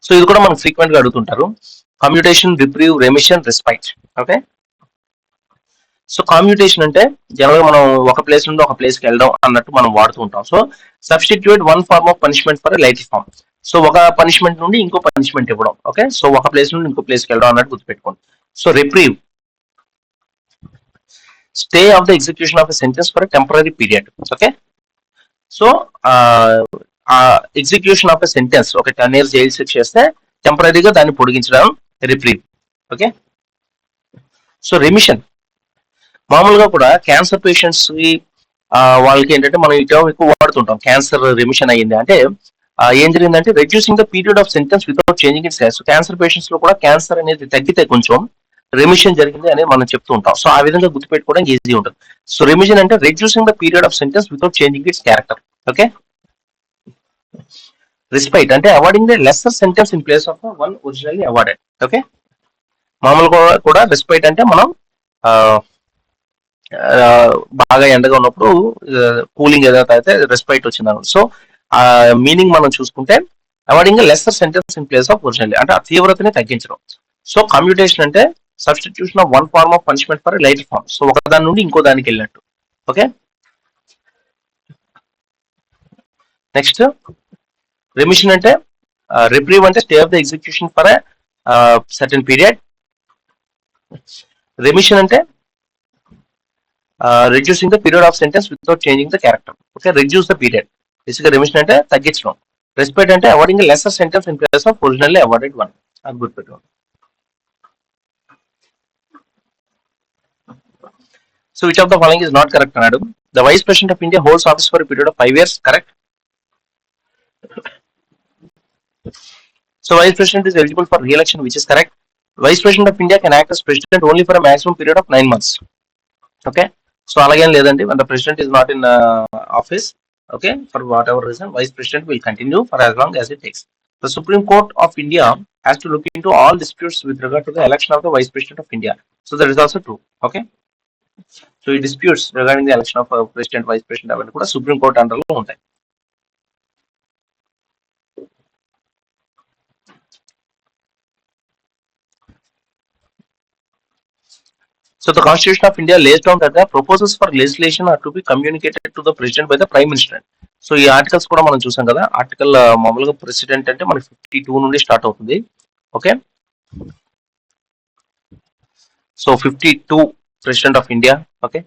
So ఇది కూడా మనం frequent గా అడుగుతుంటారు. Commutation, reprieve, remission, respite. Okay, so commutation అంటే general గా మనం ఒక place నుండి ఒక ప్లేస్ కి వెళ్ళడం అన్నట్టు మనం వాడుతూ ఉంటాం. So substitute one form of punishment for light form. So ఒక పనిష్మెంట్ నుండి ఇంకో పనిష్మెంట్ ఇవ్వడం. ఓకే, సో ఒక ప్లేస్ నుండి ఇంకో ప్లేస్ కి వెళ్ళడం అన్నట్టు గుర్తుపెట్టుకోండి. So reprieve, stay of the execution of a sentence for a temporary period. Okay, so execution of a sentence ఒక 10 years జైలు శిక్ష చేస్తే టెంపరీగా దాన్ని పొడిగించడం రిప్రీవ్. ఓకే, సో రెమిషన్ మామూలుగా కూడా క్యాన్సర్ పేషెంట్స్ కి వాళ్ళకి ఏంటంటే మనం ఈ టర్మ్ ఎక్కువ వాడుతుంటాం. క్యాన్సర్ రెమిషన్ అయ్యింది అంటే ఏం జరిగిందంటే reducing the period of sentence without changing it's case. Cancer patients లో కూడా క్యాన్సర్ అనేది తగ్గితే కొంచెం రెమిషన్ జరిగింది అని మనం చెప్తూ ఉంటాం. సో ఆ విధంగా గుర్తుపెట్టుకోవడానికి ఈజీ ఉంటుంది. సో రెమిషన్ అంటే reducing the period of sentence without changing its character. Okay, respite అంటే awarding the lesser sentence in place of one originally awarded. Okay, మామూలుగా కూడా రెస్పైట్ అంటే మనం బాగా ఎండగా ఉన్నప్పుడు కూలింగ్ ఏదైతే అయితే రెస్పైట్ వచ్చింది. సో ఆ మీనింగ్ మనం చూసుకుంటే awarding lesser sentence in place of originally అంటే ఆ తీవ్రతని తగ్గించడం. సో కమ్యూటేషన్ అంటే substitution of one form of punishment for lighter form. So ఒక దాని నుండి ఇంకో దానికి వెళ్ళినట్టు. ఓకే, నెక్స్ట్ రెమిషన్ అంటే రిప్రీవ్ అంటే stay of the execution for a certain period. Remission అంటే reducing the period of sentence without changing the character. Okay, reduce the period. Basically remission అంటే తగ్గించడం. Respite అంటే awarding a lesser sentence in place of originally awarded one. అది గుర్తుపెట్టుకోండి. So which of the following is not correct అన్నాడు? The Vice President of India holds office for a period of 5 years. Correct. So Vice President is eligible for re-election, which is correct. Vice President of India can act as President only for a maximum period of 9 months. Okay. So అలాగేం లేదండి. when the president is not in office, okay, for whatever reason, vice president will continue for as long as it takes. The Supreme Court of India has to look into all disputes with regard to the election of the vice president of India. So that is also true. Okay, so ఈ disputes regarding the election of president, vice president అవన్నీ కూడా supreme court అండర్లో ఉంటాయి. So the Constitution of India lays down that the proposals for legislation are to be communicated to the president by the prime minister. So ఈ articles కూడా మనం చూసాం కదా. Article మామూలుగా president అంటే మనకి 52 నుండి స్టార్ట్ అవుతుంది. Okay, so 52 president of India. Okay,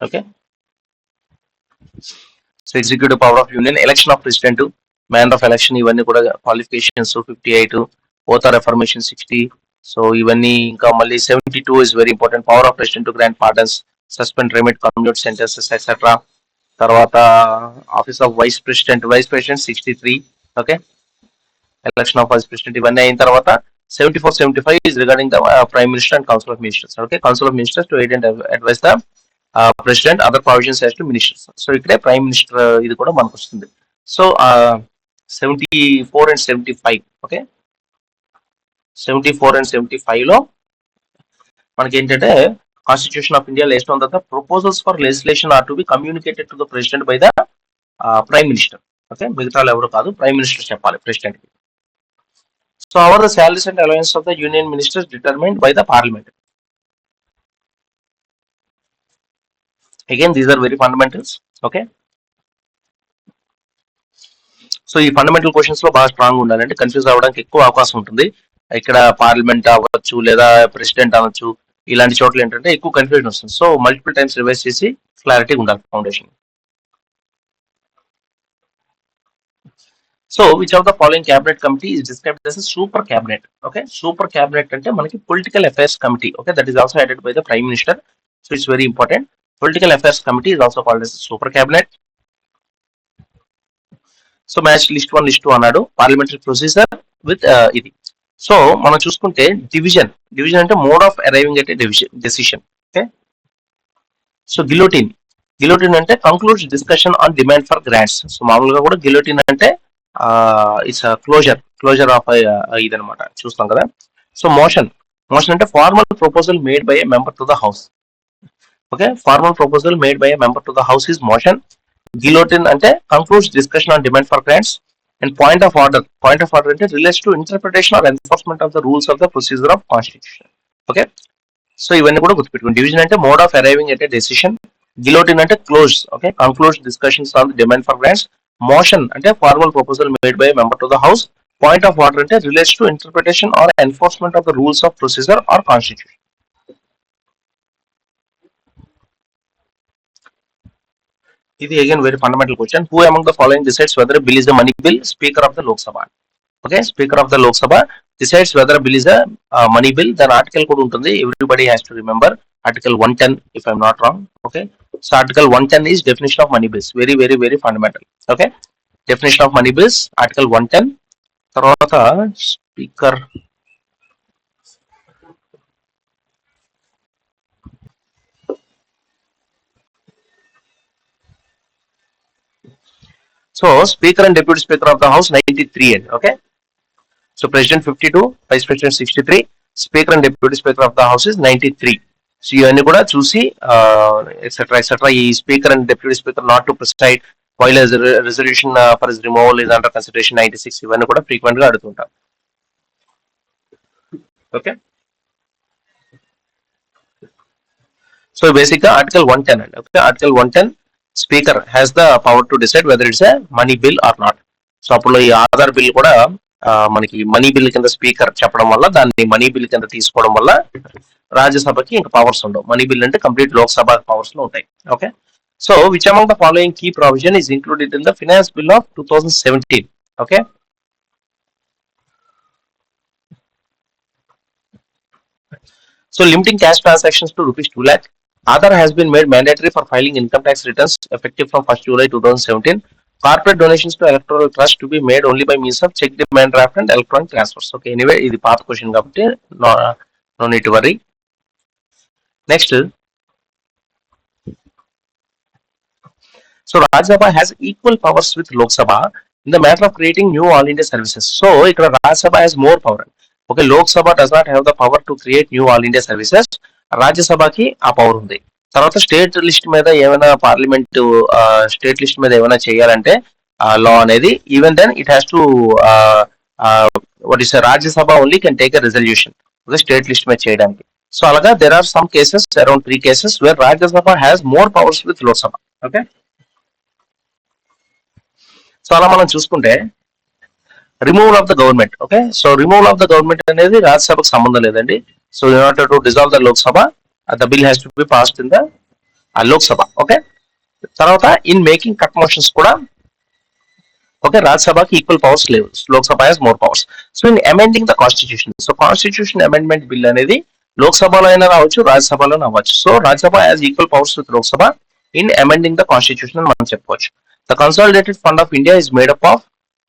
okay, so executive power of union, election of president, manner of election, ఇవన్నీ కూడా qualifications 58, oath or affirmation 60. So ఇవన్నీ ఇంకా మళ్ళీ 72 is very important. Power of president to grant pardons, suspend, remit, commute sentences etcetera. తర్వాత office of vice president 63. Okay, election of vice president, ఇవన్నీ అయిన తర్వాత 74, 75 is regarding the Prime Minister and Council of Ministers. Okay, Council of Ministers to aid and advise the President, other provisions as to ministers. So ikkade Prime Minister ఇది కూడా మనకు వస్తుంది. So 74 and 75, okay, 74 and 75 లో మనకి ఏంటంటే constitution of India lest on the proposals for legislation are to be communicated to the president by the prime minister. Okay, మిగతా ఎవరు కాదు, ప్రైమ్ మినిస్టర్ చెప్పాలి ప్రెసిడెంట్ కి. So our the salaries and allowance of the union ministers determined by the parliament. Again these are very fundamentals. Okay, so ఈ fundamental questions లో బాగా strong ఉండాలంటే confuse అవ్వడానికి ఎక్కువ అవకాశం ఉంటుంది. ఇక్కడ పార్లమెంట్ అవ్వచ్చు లేదా ప్రెసిడెంట్ అవ్వచ్చు, ఇలాంటి చోట్ల ఏంటంటే ఎక్కువ కన్ఫ్యూజన్ వస్తుంది. సో మల్టిపుల్ టైమ్స్ రివైజ్ చేసి క్లారిటీ ఉండాలి foundation. So which of the following cabinet committee is described as super cabinet. Okay, super cabinet అంటే మనకి political affairs committee. Okay, that is also headed by the prime minister. So it's very important. Political affairs committee is also called as super cabinet. So match list 1 list 2 అన్నాడు, parliamentary procedure with ఇది. So మనం చూసుకుంటే division అంటే mode of arriving at decision. Okay, so guillotine అంటే concludes discussion on demand for grants. So మామూలుగా కూడా గిలోటిన్ అంటే it's closure of ఇదనమాట, చూస్తాం కదా. సో మోషన్ అంటే formal proposal made by a member to the house. Okay, formal proposal made by a member to the house is motion. Guillotine అంటే concludes discussion on demand for grants. And point of order అంటే relates to interpretation or enforcement of the rules of the procedure of constitution. Okay, so ఇవన్నీ కూడా గుర్తుపెట్టుకోండి. Division అంటే mode of arriving at a decision. Guillotine అంటే close, okay, concludes discussions on the demand for grants. Motion అంటే formal proposal made by member to the house. Point of order అంటే relates to interpretation or enforcement of the rules of procedure or constitution. ఇది again very fundamental question. Who among the following decides whether bill is the money bill? Speaker of the Lok Sabha. Okay, speaker of the Lok Sabha decides whether bill is a money bill. దాని article కూడా ఉంటుంది, everybody has to remember. Article 110 if I'm not wrong. Okay, so article 110 is definition of money bills. Very very very fundamental. Okay, definition of money bills article 110. తర్వాత speaker So Speaker and Deputy Speaker of the House 93 and okay. So President 52, Vice President 63, Speaker and Deputy Speaker of the House is 93. So ఇవన్నీ కూడా చూసి etc. ఈ Speaker and Deputy Speaker not to preside while as resolution for his removal is under consideration 96. ఇవన్నీ కూడా frequent గా అడుగుతుంటారు. Okay. So basically Article 110 and okay, Article 110. Speaker has the power to decide whether it's a money bill or not. So అప్పుడు ఈ Aadhaar bill కూడా మనకి money bill కింద speaker చెప్పడం వల్ల దాన్ని మనీ బిల్ కింద తీసుకోవడం వల్ల రాజ్యసభకి ఇంకా పవర్స్ ఉండవు. మనీ బిల్ అంటే కంప్లీట్ లోక్సభ పవర్స్ లో ఉంటాయి. Okay, so which among the following key provision is included in the finance bill of 2017? Okay, so limiting cash transactions to ₹2 lakh. Aadhaar has been made mandatory for filing income tax returns effective from 1st July 2017. Corporate donations to electoral trust to be made only by means of check demand draft and electronic transfers. Okay, anyway, ఇది పాత question కాబట్టి no need to worry. Next, so Rajya Sabha has equal powers with Lok Sabha in the matter of creating new all India services. So ఇక్కడ Rajya Sabha has more power. Okay, Lok Sabha does not have the power to create new all India services. రాజ్యసభకి ఆ power ఉంది. తర్వాత state list మీద ఏమైనా parliament state list మీద ఏమైనా చేయాలంటే law అనేది even then it has to what is Rajya Sabha only can take a resolution state list మీద చేయడానికి. సో అలాగా there are some cases around 3 cases where Rajya Sabha has more powers with Lok Sabha. Okay, so అలా మనం చూసుకుంటే removal of the government. Okay, so removal of the government అనేది రాజ్యసభకు సంబంధం లేదండి. So in order to dissolve the Lok Sabha, the bill has to be passed in the Lok Sabha. Okay. Tarvata in making cut motions kuda okay, Rajya Sabha ki equal powers levels. Lok Sabha has more powers. So in amending the constitution, so constitution amendment bill anedi Lok Sabha lo aina ravachu, Rajya Sabha lo navvachu. So Rajya Sabha has equal powers with Lok Sabha in amending the constitution అని మనం చెప్పవచ్చు. The consolidated fund of India is made up of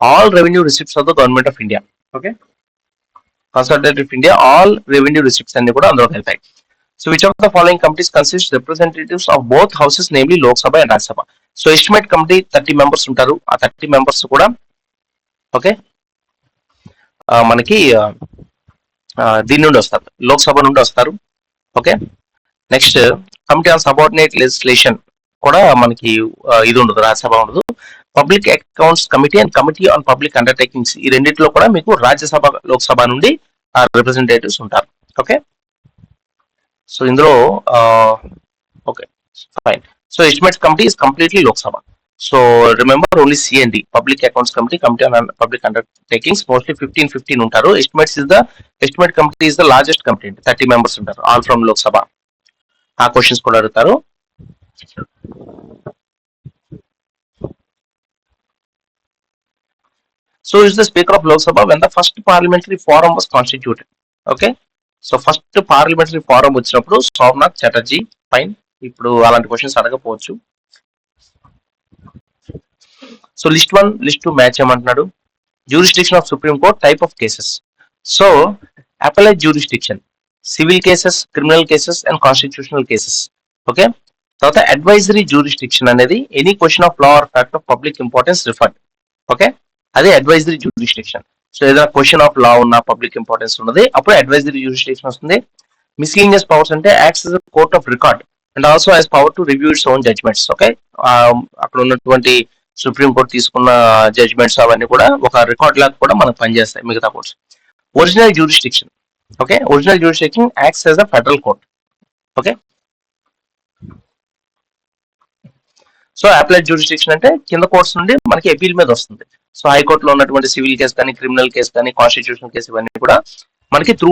all revenue receipts of the government of India. Okay. Consolidated of India, all revenue districts అన్ని కూడా అందులో కలిపాయి. So which of the following committees consists representatives of both houses, namely Lok Sabha and Rajya Sabha? So estimate committee 30 members ఉంటారు. ఆ 30 members కూడా okay మనకి దీని నుండి వస్తారు, లోక్ సభ నుండి వస్తారు. Okay, next committee on subordinate legislation కూడా మనకి ఇది ఉండదు, రాజ్యసభ ఉండదు. Public accounts committee and committee on public undertakings ఈ రెండిట్లో కూడా మీకు రాజ్యసభ లోక్సభ నుండి రిప్రజెంటేటివ్స్ ఉంటారు. ఓకే, సో ఇందులో okay fine. So estimates committee is completely Lok Sabha. So remember only CMD public accounts committee, committee on public undertakings mostly 15 ఉంటారు. Estimate committee is the largest committee, 30 members ఉంటారు, all from Lok Sabha. ఆ questions కూడా అడుగుతారు. So is the Speaker of Lok Sabha when the first parliamentary forum was constituted. Okay, so first parliamentary forum వచ్చినప్పుడు Somnath Chatterjee. Fine, ఇప్పుడు అలాంటి questions అడగపోవచ్చు. So list 1 list 2 match ఏమంటున్నాడు? Jurisdiction of supreme court, type of cases. So appellate jurisdiction, civil cases, criminal cases and constitutional cases. Okay, తర్వాత advisory jurisdiction అనేది any question of law or fact of public importance referred. Okay, అదే advisory jurisdiction. So ఏదైనా question of law ఉన్న, public importance ఉన్నది, అప్పుడు advisory jurisdiction వస్తుంది. Miscellaneous powers అంటే acts as court of record and also has power to review its own judgments. Okay, అక్కడ ఉన్నటువంటి supreme court తీసుకున్న జడ్జ్మెంట్స్ అవన్నీ కూడా ఒక రికార్డ్ లాగా కూడా మనకు పనిచేస్తాయి మిగతా courts. Original jurisdiction. Okay, original jurisdiction acts as a federal court. Okay, so applied jurisdiction అంటే కింద కోర్ట్స్ నుండి మనకి అపీల్ మీద వస్తుంది. సో హైకోర్టులో ఉన్నటువంటి సివిల్ కేసు కానీ, క్రిమినల్ కేసు కానీ, కాన్స్టిట్యూషనల్ కేసు ఇవన్నీ కూడా మనకి త్రూ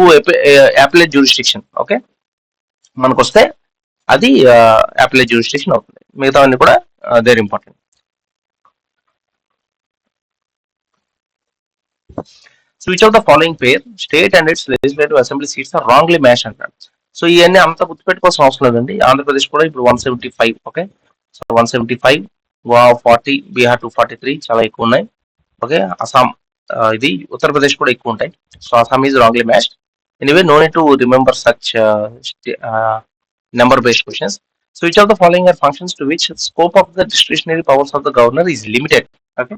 అప్లైడ్ జ్యూరిస్డిక్షన్. ఓకే, మనకు వస్తే అది అప్లైడ్ జ్యూరిస్డిక్షన్ అవుతుంది. మిగతావన్నీ కూడా they're important. So which of the following pair state and its legislative assembly seats are wrongly match అంటారు. సో ఇవన్నీ అంత గుర్తుపెట్టుకోవాల్సిన అవసరం లేదండి. ఆంధ్రప్రదేశ్ కూడా ఇప్పుడు 175. ఓకే, సో 175, గోవా 40, బీహార్ 243 చాలా ఎక్కువ ఉన్నాయి. ఓకే, అస్సాం ఇది ఉత్తరప్రదేశ్ కూడా ఎక్కువ ఉంటాయి. So Assam is wrongly matched. Anyway no need to remember such number based questions. So which of the following are functions to which scope of the discretionary powers of the governor is limited. Okay,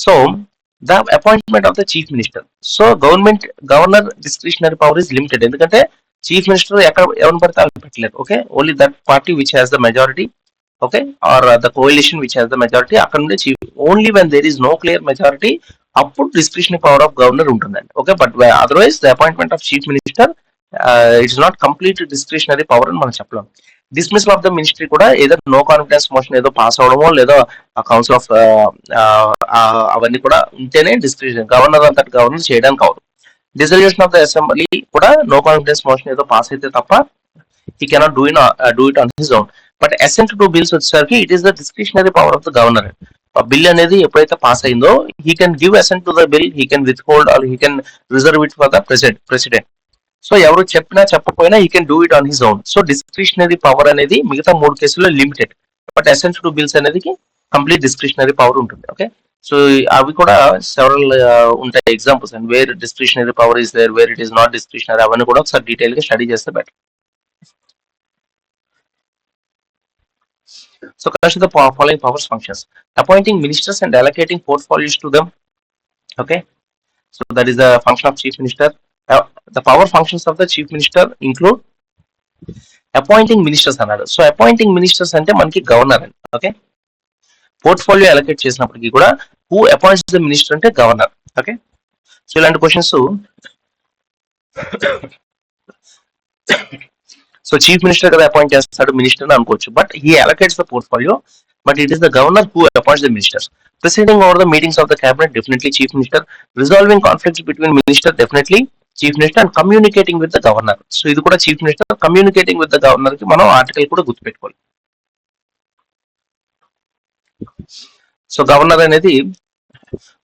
so the appointment of the chief minister. So governor discretionary power is limited, ఎందుకంటే chief minister ఎక్కడ ఎవరిని పడితే వాళ్ళు పెట్టలేరు. Okay, only that party which has the majority, okay, or the కోalition which has the majority, అక్కడ నుండి chief. Only when there is no clear majority అప్పుడు discretionary power of governor ఉంటుందండి. Okay, but otherwise the appointment of chief minister it's not complete discretionary power అని మనం చెప్పలేం. Dismissal of the ministry కూడా ఏదో no confidence motion ఏదో pass అవడమో, లేదో కౌన్సిల్ ఆఫ్ అవన్నీ కూడా ఉంటేనే డిస్క్రిషన్, గవర్నర్ అంతటి గవర్నర్ చేయడానికి అవదు. డిసల్యూషన్ ఆఫ్ ద అసెంబ్లీ కూడా నో కాన్ఫిడెన్స్ మోషన్ ఏదో పాస్ అయితే తప్ప he cannot do it on his own. But assent to bills వచ్చేసరికి it is the discretionary power of the governor. ఆ బిల్ అనేది ఎప్పుడైతే పాస్ అయిందో he can give assent to the bill, he can withhold or he can reserve it for the president. So ఎవరు చెప్పినా చెప్పకపోయినా he can do it on his own. So discretionary power అనేది మిగతా 3 కేసుల్లో limited, but assent to bills అనేది complete discretionary power ఉంటుంది. Okay, so అవి కూడా సెవరల్ ఉంటాయి examples and where discretionary power is there, where it is not discretionary, అవన్నీ కూడా ఒకసారి డీటెయిల్ గా స్టడీ చేస్తే better. So consider the following powers functions: appointing ministers and allocating portfolios to them. Okay, so that is the function of chief minister. The power functions of the chief minister include appointing ministers అన్నాడు. So appointing ministers అంటే మనకి governor అండి. Okay, portfolio allocate చేసినప్పటికీ కూడా who appoints the minister అంటే governor. Okay, so ఇలాంటి questions. So chief minister కదా appoint చేస్తాడు మినిస్టర్ అనుకోవచ్చు, but he allocates the portfolio, but it is the governor who appoints the ministers. Presiding over the meetings of the cabinet definitely chief minister. Resolving conflicts between minister definitely chief minister. And communicating with the governor, so ఇది కూడా chief minister. Communicating with the governor కి మనం article కూడా గుర్తుపెట్టుకోవాలి. So governor అనేది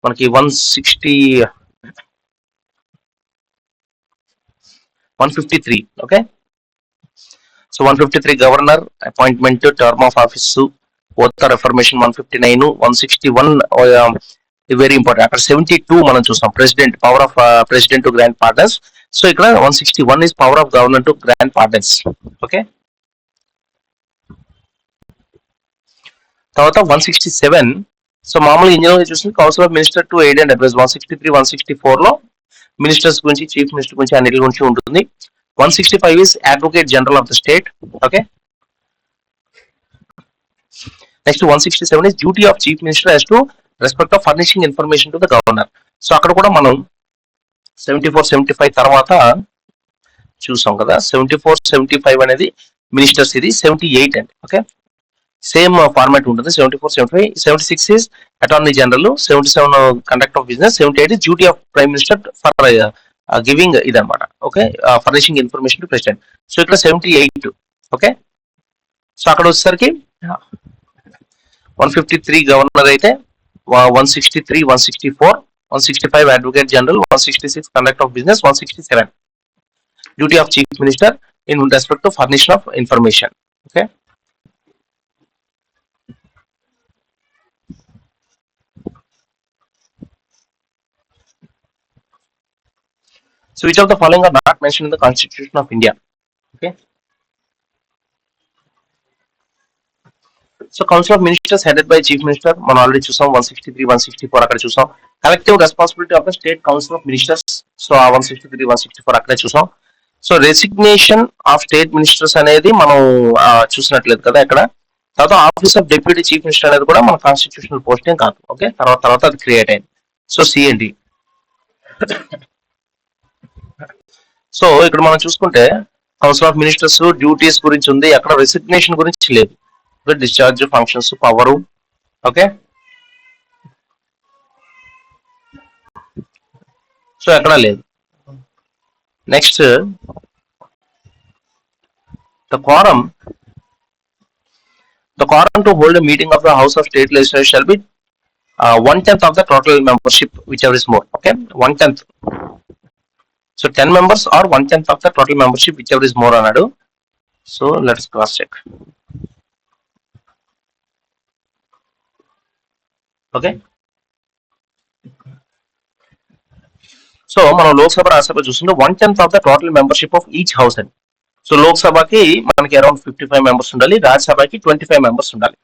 మనకి 153. Okay, so 153 governor appointment, term of office, oath affirmation 159, 161 very important. అక్కడ 72 మనం చూసాం, president, power of president to grant pardons. So ఇక్కడ 161 is power of governor to grant pardons. Okay, తర్వాత 167. సో మామూలుగా ఇంజనీర్ చూసి council of minister to aid and advice 163, 164 లో ministers గురించి, చీఫ్ మినిస్టర్ గురించి, అన్నిటి గురించి ఉంటుంది. 165 is advocate general of the state. Okay, next 167 is duty of chief minister as to respect of furnishing information to the governor. So అక్కడ కూడా మనం 74, 75 తర్వాత చూసాం కదా. 74, 75 అనేది మినిస్టర్స్, ఇది 78 అండి. ఓకే, సేమ్ ఫార్మాట్ ఉంటుంది. 74, 75, 76 is attorney general, 77 conduct of business, 78 is duty of prime minister for giving ఇదన్నమాట. Okay, furnishing information to president. So ఇక్కడ 78. ఓకే, సో అక్కడ వచ్చేసరికి 153 గవర్నర్ అయితే, 163, 164, 165 advocate general, 166 conduct of business, 167 duty of chief minister in respect to furnishing of information. Okay, so which of the following are not mentioned in the Constitution of India? Okay, so council of ministers headed by chief minister మనం already చూసాం. 163, 164 అక్కడ చూసాం. Collective responsibility of the state council of ministers, so 163, 164 అక్కడే చూసాం. So resignation of state ministers అనేది మనం చూసినట్లేదు కదా ఇక్కడ. తర్వాత office of deputy chief minister అనేది కూడా మన కాన్స్టిట్యూషనల్ పోస్టింగ్ కాదు. ఓకే, తర్వాత అది క్రియేట్ అయింది. So CMD. సో ఇక్కడ మనం చూసుకుంటే కౌన్సిల్ ఆఫ్ మినిస్టర్స్ డ్యూటీస్ గురించి ఉంది, అక్కడ రెసిగ్నేషన్ గురించి లేదు. Discharge functions, power. Okay, so ఎక్కడ లేదు. Next the quorum to hold a meeting of the House of State Legislatures shall be 1/10 of the total membership, whichever is more. Okay, 1/10. So 10 members or 1/10 of the total membership, whichever is more anadu. So let's cross check. Okay, so మనం లోక్సభ, రాజ్యసభ చూస్తుంటే 1/10 of the total membership of each house అండి. So లోక్సభకి మనకి around 55 members ఉండాలి, రాజ్యసభకి 25 members ఉండాలి.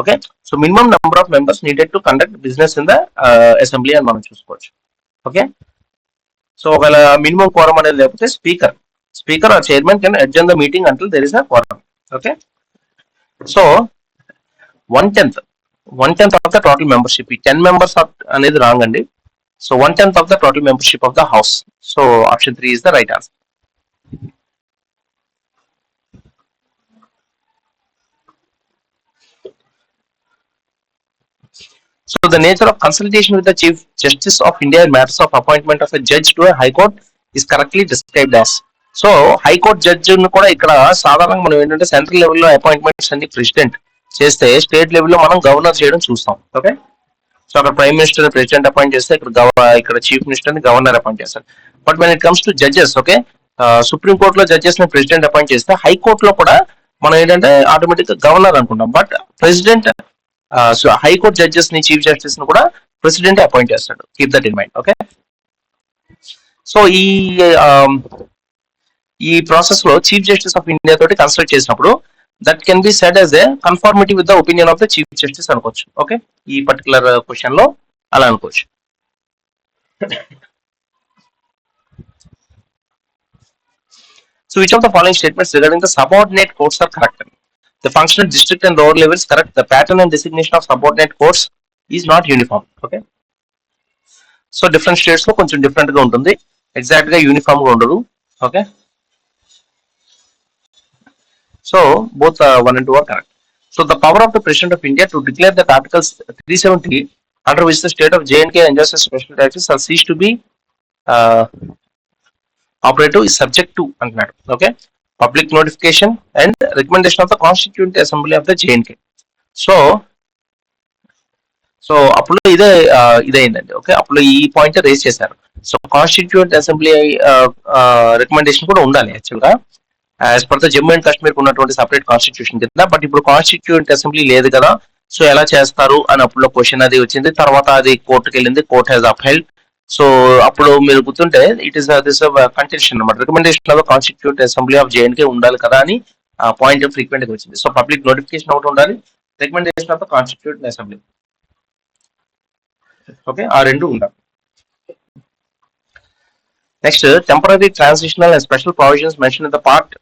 Okay, so minimum number of members needed to conduct business in the assembly అని మనం చూసుకోవచ్చు. ఓకే, సో ఒకవేళ మినిమం కోరం అనేది లేకపోతే speaker or chairman can adjourn the meeting until there is a quorum. Okay, so 1/10 of the total membership. ఈ 10 members అనేది wrong అండి. So 1/10 of the total membership of the house. So option 3 is the right answer. So the nature of consultation with the Chief Justice of India in matters of appointment of a judge to a high court is correctly described as. So high court judge ను కూడా ఇక్కడ సాధారణంగా మనం ఏంటంటే central లెవెల్లో appointments అన్ని president చేస్తే, state లెవెల్లో మనం గవర్నర్ చేయడం చూస్తాం. ఓకే, సో అక్కడ ప్రైమ్ మినిస్టర్ ప్రెసిడెంట్ అపాయింట్ చేస్తే, ఇక్కడ చీఫ్ మినిస్టర్ ని గవర్నర్ అపాయింట్ చేస్తారు. But when it comes to judges, okay, supreme కోర్టులో జడ్జెస్ ని ప్రెసిడెంట్ అపాయింట్ చేస్తే, హైకోర్టులో కూడా మనం ఏంటంటే ఆటోమేటిక్ గా గవర్నర్ అనుకుంటాం. బట్ ప్రెసిడెంట్ హైకోర్టు జడ్జెస్ ని, చీఫ్ జస్టిస్ ని కూడా ప్రెసిడెంట్ అపాయింట్ చేస్తాడు. Keep that in mind. Okay, so ఈ ప్రాసెస్ లో చీఫ్ జస్టిస్ ఆఫ్ ఇండియా తోటి కన్సల్ట్ చేసినప్పుడు that can be said as a conformity with the opinion of the chief justice అనుకోవచ్చు. Okay, ఈ particular question లో అలా అనుకోవచ్చు. So which of the following statements regarding the subordinate courts are correct? The function at district and lower levels correct. The pattern and designation of subordinate courts is not uniform. Okay, so different states లో కొంచెం different గా ఉంటుంది, exact గా uniform గా ఉండదు. Okay, so both 1 and 2 are correct. So the power of the President of India to declare that Article 370 under which the state of J&K enjoys a special taxes are ceased to be operative is subject to అంటున్నాడు. Okay, public notification and recommendation of the constituent assembly of the J&K. So అప్పుడు ఇదైందండి. Okay, అప్పుడు ఈ point raise చేశారు. So constituent assembly recommendation కూడా ఉండాలి actual గా, as per the Jammu and Kashmir ఉన్నటువంటి separate constitution కింద. బట్ ఇప్పుడు కాన్స్టిట్యూంట్ అసెంబ్లీ లేదు కదా, సో ఎలా చేస్తారు అని అప్పుడు క్వశ్చన్ అది వచ్చింది. తర్వాత అది కోర్టుకి వెళ్ళింది, కోర్ట్ హ్యాస్ అప్హెల్డ్. సో అప్పుడు మీరు గుర్తుంటే ఇట్ ఈస్ దిస్ కంటెన్షన్ అనమాట. రికమెండేషన్ లో కాన్స్టిట్యూట్ అసెంబ్లీ ఆఫ్ జేఎన్కే ఉండాలి కదా అని పాయింట్ ఫ్రీక్వెంట్ గా వచ్చింది. సో పబ్లిక్ నోటిఫికేషన్ ఒకటి ఉండాలి, recommendation of the constitute assembly. Okay, ఆ రెండు ఉండాలి. Next, temporary transitional and special provisions mention in the part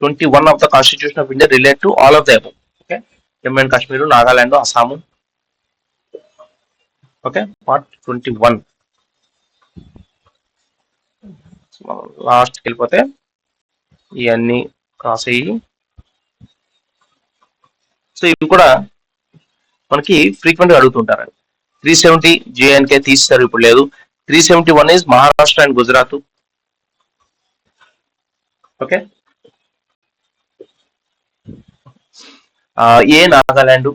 21 of the Constitution of India relate to all of the above. Okay, Jammu and Kashmir, Nagaland, Assam. Okay, part 21. Last వెళ్ళిపోతే ఇవన్నీ cross అయ్యి, so ఇవి కూడా మనకి frequent గా అడుగుతుంటారు. 370 J&K తీస్తారు, ఇప్పుడు లేదు. 371 is Maharashtra and Gujarat. Okay, A Nagaland,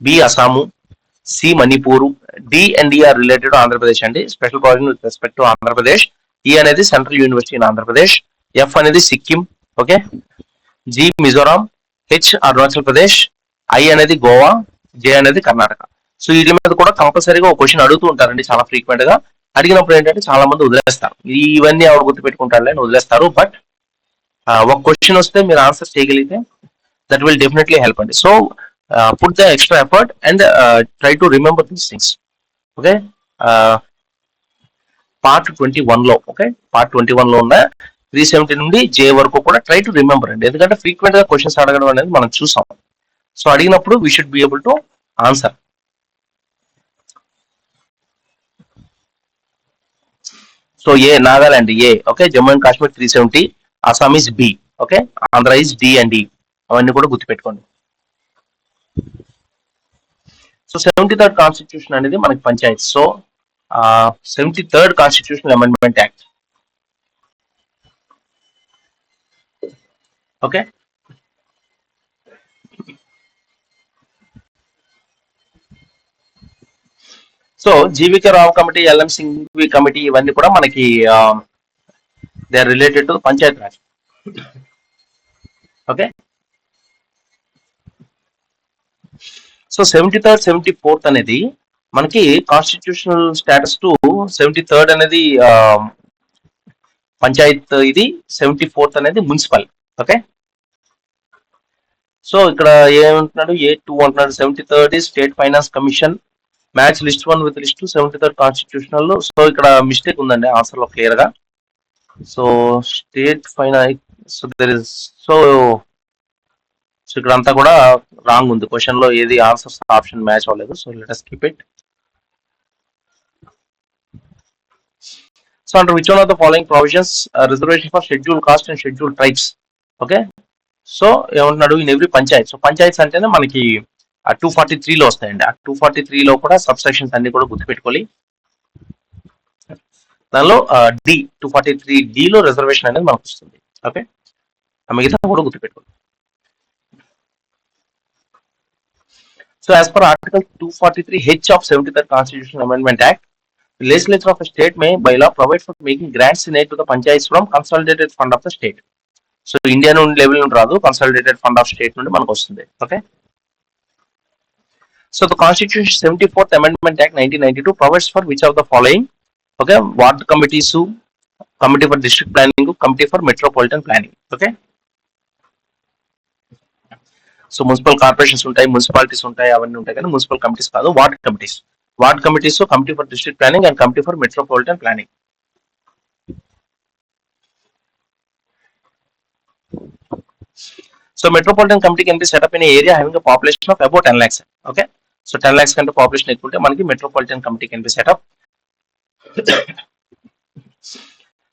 B Assam, C Manipur, D and D are related Andhra Pradesh అండి, special provision with respect to Andhra Pradesh. E అనేది central university in Andhra Pradesh. F అనేది Sikkim. Okay, G Mizoram, H Arunachal Pradesh, I అనేది గోవా, జే అనేది కర్ణాటక. సో వీటి మీద కూడా కంపల్సరీగా ఒక క్వశ్చన్ అడుగుతూ ఉంటారండి చాలా ఫ్రీక్వెంట్ గా. అడిగినప్పుడు ఏంటంటే చాలా మంది వదిలేస్తారు, ఇవన్నీ ఎవరు గుర్తు పెట్టుకుంటారులే అని వదిలేస్తారు. బట్ ఒక క్వశ్చన్ వస్తే మీరు ఆన్సర్ చేయగలిగితే that will definitely help and so put the extra effort and try to remember these things. Okay, part 21 లో, ఓకే, part 21 లో ఉన్న 370 నుండి జే వరకు కూడా ట్రై టు రిమెంబర్ అండి, ఎందుకంటే ఫ్రీక్వెంట్ గా క్వశ్చన్స్ అడగడం అనేది మనం చూసాం. సో అడిగినప్పుడు we should be able to answer. So A Nagaland A, okay, Jammu and Kashmir 370, Assam is B, okay, Andhra is D and D. అవన్నీ కూడా గుర్తుపెట్టుకోండి. సో 73rd కాన్స్టిట్యూషన్ అనేది మనకి panchayat. So 73rd constitutional amendment act. Okay, so GVK Rao committee, LM Singhvi committee, ఇవన్నీ కూడా మనకి they are related to panchayat raj. Okay, so 73rd 74th అనేది మనకి కాన్స్టిట్యూషనల్ స్టేటస్ టు 73rd అనేది పంచాయత్, ఇది 74th అనేది మున్సిపల్. ఓకే, సో ఇక్కడ ఏమంటున్నాడు, A2 అంటున్నాడు. 73rd is state finance commission, match list 1 with list 2 73rd constitutional. So ఇక్కడ మిస్టేక్ ఉందండి ఆన్సర్ లో క్లియర్ గా. So state finance, so there is, so ఇక్కడ అంతా కూడా రాంగ్ ఉంది, క్వశ్చన్ లో ఏది ఆన్సర్స్ ఆప్షన్ మ్యాచ్ అవ్వలేదు. So let us keep it. So under which one of the following provisions reservation for scheduled caste and scheduled tribes? Okay, so ఏమంటున్నాడు, in every panchayat. So panchayats అంటేనే మనకి 243 లో వస్తాయండి. 243 లో కూడా సబ్ సెక్షన్స్ అన్ని కూడా గుర్తుపెట్టుకోవాలి. దానిలో డి 243 డి లో రిజర్వేషన్ అనేది మనకు వస్తుంది. ఓకే, మిగతా కూడా గుర్తుపెట్టుకోవాలి. So as per article 243 H of 73rd Constitutional Amendment Act, the legislature of a state may by law provide for making grants in aid to the panchayats from consolidated fund of the state. So India నుండి level నుండి రాదు, consolidated fund of state నుండి మనకు వస్తుంది. Okay, so the constitution 74th amendment act 1992 provides for which of the following? Okay, ward committees, committee for district planning, committee for metropolitan planning. Okay, so municipal corporations ఉంటాయి, municipalities ఉంటాయి, అవన్నీ ఉంటాయి, కానీ municipal committees కాదు, ward committees. Ward committees, committee for district planning and committee for metropolitan planning. So metropolitan committee can be set up in an area having a population of about 10 lakhs. Okay, so 10 lakhs కంటే population ఎక్కువ ఉంటే మనకి metropolitan committee can be set up.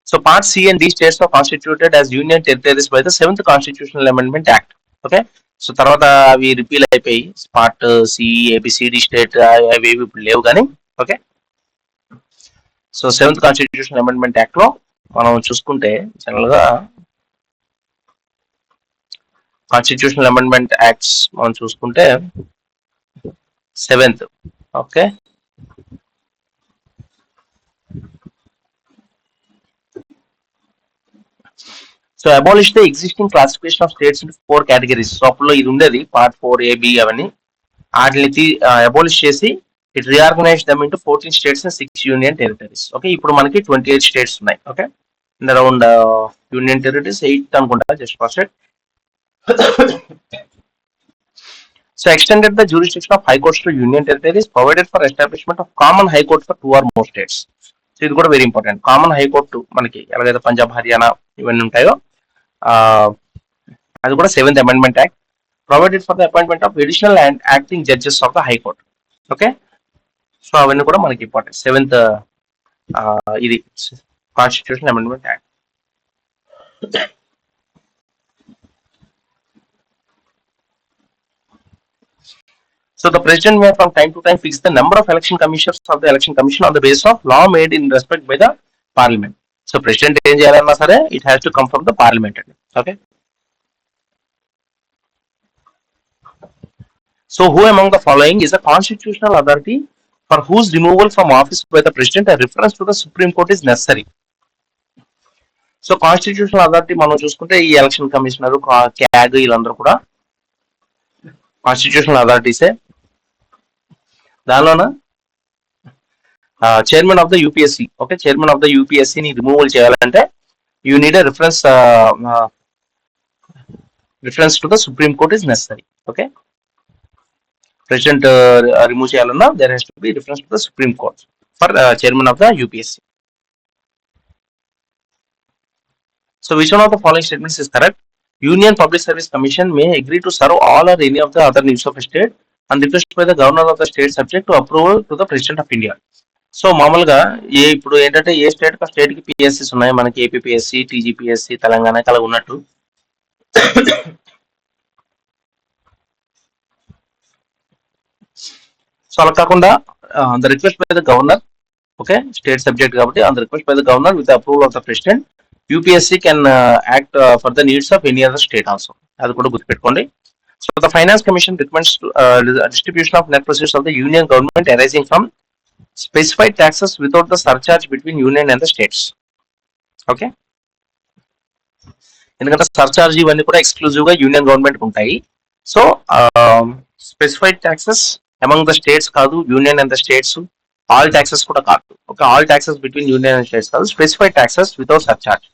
So part C and D states are constituted as union territories by the 7th Constitutional Amendment Act. Okay, so తర్వాత అవి repeal అయిపోయి part C, A B C D state అవి ఇప్పుడు లేవు కానీ. Okay, so 7th Constitutional Amendment Act లో మనం చూసుకుంటే జనరల్ గా కాన్స్టిట్యూషనల్ అమెండ్మెంట్ యాక్ట్స్ మనం చూసుకుంటే 7th. Okay, so abolish the existing classification of states in 4 categories. So అప్పుడు ఇది ఉండేది పార్ట్ 4 AB అవన్నీ. వాటిని అబోలిష్ చేసి it reorganise dum into 14 states and 6 union territories. Okay, ఇప్పుడు మనకి 28 స్టేట్స్ ఉన్నాయి. Okay, in around union territories 8 అనుకుంటా, just first it. So extended the jurisdiction of high courts to union territories, provided for establishment of common high court for 2 or more states. So ఇది కూడా very important. Common high court మనకి ఎలాగైతే పంజాబ్, హర్యానా ఇవన్నీ ఉంటాయో అది కూడా 7th Amendment Act provided for the appointment of additional and acting judges of the high court. Okay, so అవన్నీ కూడా మనకి ఇంపార్టెంట్. 7th ఇది constitution amendment act. So the president may from time to time fix the number of election commissioners of the election commission on the basis of law made in respect by the parliament. So president ఏం చేయాలన్నా సరే it has to come from the parliament. Okay. So who among the following is a constitutional authority for whose removal from office by the president a reference to the Supreme Court is necessary? So constitutional authority మనం చూసుకుంటే ఈ election commissioner, CAG వీళ్ళందరూ కూడా constitutional అథారిటీసే. దానిలోన chairman of the UPSC. Okay, chairman of the యూపీఎస్సీని removal చేయాలంటే you need a reference to the supreme court is necessary. Okay, president remove చేయాలన్నా there has to be reference to the supreme court for chairman of the UPSC. So which one of the following statements is correct? Union Public Service Commission may agree to serve all or any of the other needs of a state and request by the governor of the state subject to approval to the President of India. So మామూలుగా ఇప్పుడు ఏంటంటే ఏ state కి state కి పిఎస్సీస్ ఉన్నాయి, మనకి APPSC, TGPSC, తెలంగాణకి అలా ఉన్నట్టు. సో అలా కాకుండా the request by the governor, okay, state subject కాబట్టి on the request by the governor with approval of the president UPSC can act for the needs of any other state also. అది కూడా గుర్తుపెట్టుకోండి. So the Finance Commission recommends distribution of net proceeds of the union government arising from specified taxes without the surcharge between union and the states. Okay, ఎందుకంటే surcharge ఇవన్నీ కూడా exclusive గా union government ఉంటాయి. So specified taxes among the states కాదు, union and the states. All taxes కూడా కాదు. ఓకే, all taxes between union and states కాదు, specified taxes without surcharge.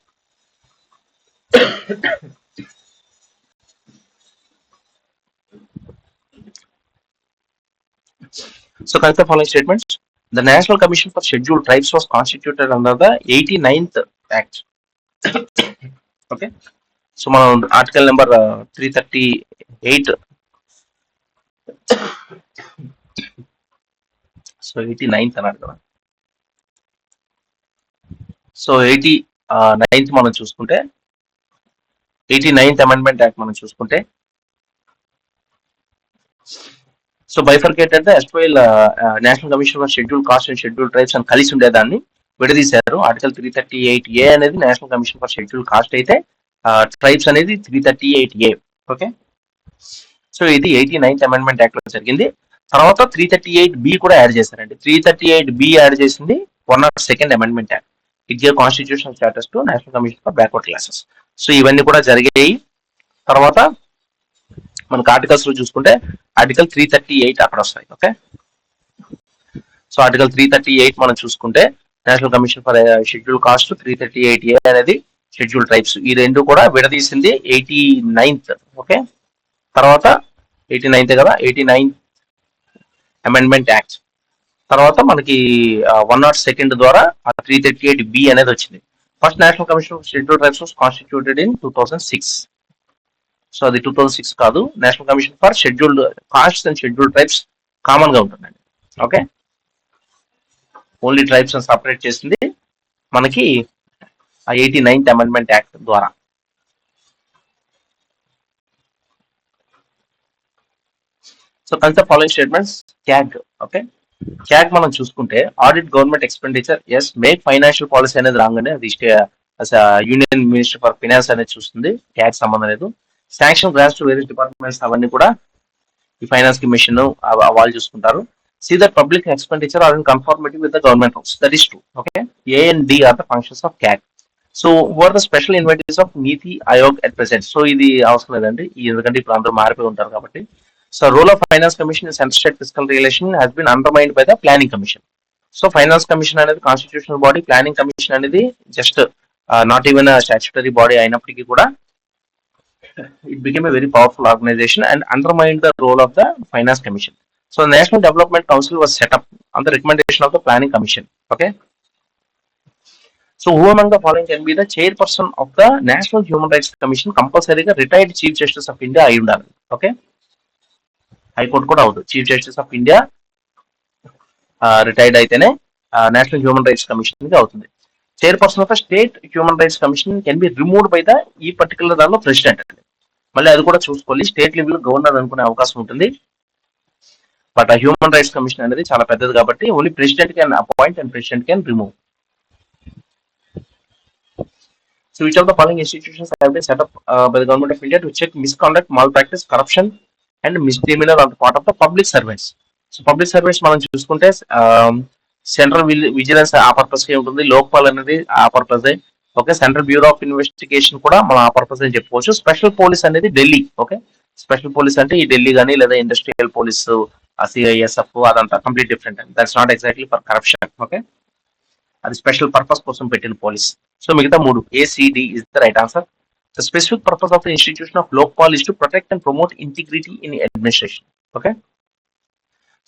So consider the following statements. The National Commission for Scheduled Tribes was constituted under the 89th Act. Okay, so మనం article number 338. So 89th అన్నారు కదా. So 89th మనం చూసుకుంటే 89th Amendment Act మనం చూసుకుంటే so bifurcated the erstwhile national commission for schedule caste and schedule tribes అని కలిసి ఉండేదాన్ని విడదీశారు. ఆర్టికల్ 338A అనేది national commission for schedule caste అయితే ట్రైబ్స్ అనేది 338A. ఓకే, సో ఇది 89th Amendment Act లో జరిగింది. తర్వాత 338B కూడా యాడ్ చేశారండి. 338B యాడ్ చేసింది 102nd Amendment Act. It give constitutional status to national commission for backward classes. So ఇవన్నీ కూడా జరిగాయి. తర్వాత మనకు ఆర్టికల్స్ లో చూసుకుంటే ఆర్టికల్ 338 అక్కడ వస్తాయి. ఓకే, సో ఆర్టికల్ 338 మనం చూసుకుంటే national commission for schedule cost, 338A అనేది షెడ్యూల్ ట్రైబ్స్. ఈ రెండు కూడా విడదీసింది 89th. ఓకే, తర్వాత 89th కదా, 89th Amendment Act. తర్వాత మనకి 102nd ద్వారా 338B అనేది వచ్చింది. First national commission for schedule tribes was constituted in 2006. So అది 2006 కాదు. National commission for scheduled caste and scheduled tribes common గా ఉంటుందండి. ఓకే, ఓన్లీ ట్రైబ్స్ అని సపరేట్ చేసింది మనకి ఆ 89th Amendment Act ద్వారా. So concept following statements. CAG. Okay, CAG మనం చూసుకుంటే audit government expenditure. Yes, make financial policy అనేది రాంగ్ అండి. అది యూనియన్ మినిస్టర్ ఫర్ ఫైనాన్స్ అనేది చూస్తుంది, క్యాగ్ సంబంధం లేదు. Sanction grants to various departments అవన్నీ కూడా ఈ ఫైనాన్స్ కమిషన్ వాళ్ళు చూసుకుంటారు. See that public expenditure are in conformity with the government rules. That is true. Okay, A and D are the functions of CAG. So were the special invitees of NITI Aayog at present. So ఇది అవసరం లేదండి, ఎందుకంటే ఇప్పుడు అందరూ మారిపోయి ఉంటారు కాబట్టి. So role of finance commission in central state fiscal relation has been undermined by the planning commission. So finance commission అనేది కాన్స్టిట్యూషనల్ బాడీ, ప్లానింగ్ కమిషన్ అనేది just not even statutory body అయినప్పటికీ కూడా it became a very powerful organization and undermined the role of the finance commission. So the National Development Council was set up on the recommendation of the planning commission. Okay. So who among the following can be the chairperson of the National Human Rights Commission? Compulsory retired Chief Justice of India ayi undali. Okay. High Court kuda avadu. Chief Justice of India retired aitene National Human Rights Commission ki avutundi. Chairperson of the State Human Rights Commission can be removed by the particular దానిలో president. మళ్ళీ అది కూడా చూసుకోవాలి, state level governor అనుకునే అవకాశం ఉంటుంది, but ఆ human rights commission అనేది చాలా పెద్దది కాబట్టి only president can appoint and president can remove. So which of the following institutions have been set up by the government of India to check misconduct, malpractice, corruption and misdemeanor on the part of the public servants? So public servants మనం చూసుకుంటే central vigilance ఆ purpose కి ఉంటుంది, లోక్పాల్ అనేది ఆ purpose, okay, central bureau of investigation కూడా మనం ఆ పర్పస్ అని చెప్పుకోవచ్చు. స్పెషల్ పోలీస్ అనేది ఢిల్లీ, ఓకే, స్పెషల్ పోలీస్ అంటే ఈ ఢిల్లీ కానీ లేదా ఇండస్ట్రియల్ పోలీస్, సిఐఎస్ఎఫ్ అదంతా కంప్లీట్ డిఫరెంట్ అండి, that's not exactly for corruption, okay, అది స్పెషల్ పర్పస్ కోసం పెట్టిన పోలీస్. సో మిగతా మూడు ACD is the right answer. The specific purpose of the institution of Lokpal is to protect and promote integrity in administration. Okay.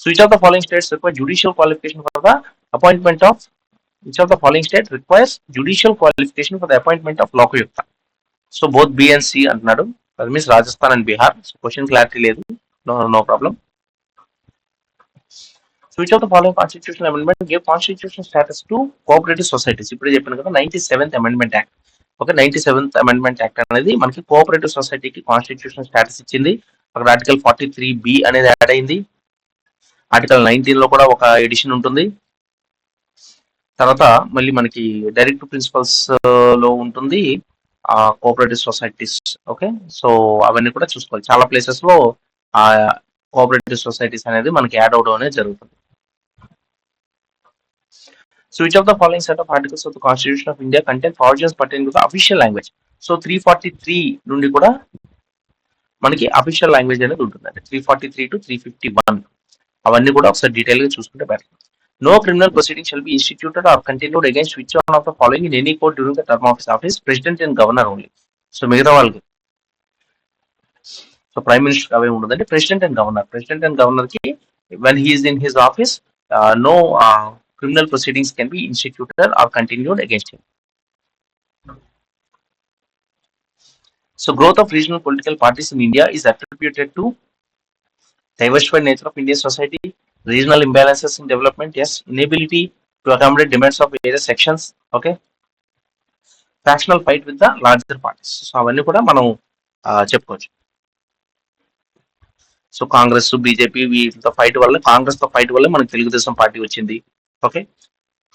So which of the following states require judicial qualification for the appointment of which of the following state requires judicial qualification for the appointment of Lokayukta? So both B and C అంటున్నాడు, that means Rajasthan and Bihar. So question clarity లేదు, no problem. So which of the following constitutional amendment gave constitutional status to cooperative societies? ఇప్పుడు చెప్పాను కదా 97th Amendment Act. Okay, 97th Amendment Act అనేది మనకి cooperative సొసైటీకి constitutional status ఇచ్చింది. అక్కడ article 43B అనేది యాడ్ అయింది. ఆర్టికల్ 19 లో కూడా ఒక ఎడిషన్ ఉంటుంది. తర్వాత మళ్ళీ మనకి డైరెక్ట్ ప్రిన్సిపల్స్ లో ఉంటుంది కోఆపరేటివ్ సొసైటీస్. ఓకే, సో అవన్నీ కూడా చూసుకోవాలి. చాలా ప్లేసెస్ లో ఆ కోఆపరేటివ్ సొసైటీస్ అనేది మనకి యాడ్ అవడం అనేది జరుగుతుంది. So which of the following set of articles of the Constitution of India contain provisions pertaining to the official language? So 343 నుండి కూడా మనకి అఫీషియల్ లాంగ్వేజ్ అనేది ఉంటుందండి. 343 to 351 అవన్నీ కూడా ఒకసారి డీటెయిల్ గా చూసుకుంటే better. No criminal proceeding shall be instituted or continued against which one of the following in any court during the term of his office, president and governor only. So మిగతా వాళ్ళకి so prime minister అవే ఉండదండి, president and governor. President and governor కి when he is in his office no criminal proceedings can be instituted or continued against him. So growth of regional political parties in India is attributed to diversified nature of Indian society, regional imbalances in development, yes, inability to accommodate demands of various sections, okay, factional fight with the larger parties. So అవన్నీ కూడా మనం చెప్పుకోవచ్చు. So Congress, BJP వీటితో fight వల్ల, కాంగ్రెస్ తో fight వల్ల మనకి Telugu Desam party వచ్చింది. ఓకే,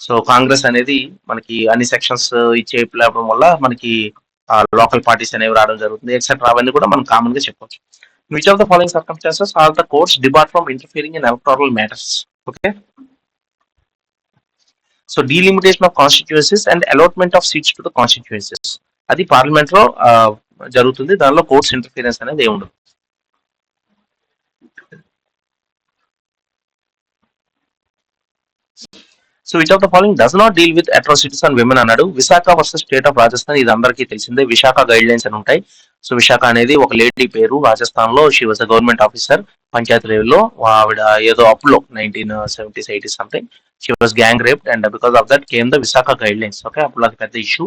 సో కాంగ్రెస్ అనేది మనకి అన్ని సెక్షన్స్ ఇచ్చేయడం వల్ల మనకి లోకల్ పార్టీస్ అనేవి రావడం జరుగుతుంది, ఎక్సెట్రా. అవన్నీ కూడా మనం కామన్ గా చెప్పవచ్చు. Which of the following circumstances are the courts debarred from interfering in electoral matters? Okay. So delimitation of constituencies and allotment of seats to the constituencies. అది పార్లమెంట్ లో జరుగుతుంది, దానిలో కోర్ట్స్ ఇంటర్ఫీరెన్స్ అనేది ఏమి ఉండదు. So which of the following does not deal with atrocities on women అన్నాడు. Vishaka versus state of Rajasthan, ఇది అందరికీ తెలిసిందే. విశాఖ గైడ్ లైన్స్ అని ఉంటాయి. సో విశాఖ అనేది ఒక లేడీ పేరు, రాజస్థాన్ లో she was a government officer, పంచాయతీ లెవెల్లో. ఆవిడ ఏదో అప్పులో 1970s 80s something she was gang raped and because of that came the Vishaka guidelines. Okay, అప్పుడు అది పెద్ద issue.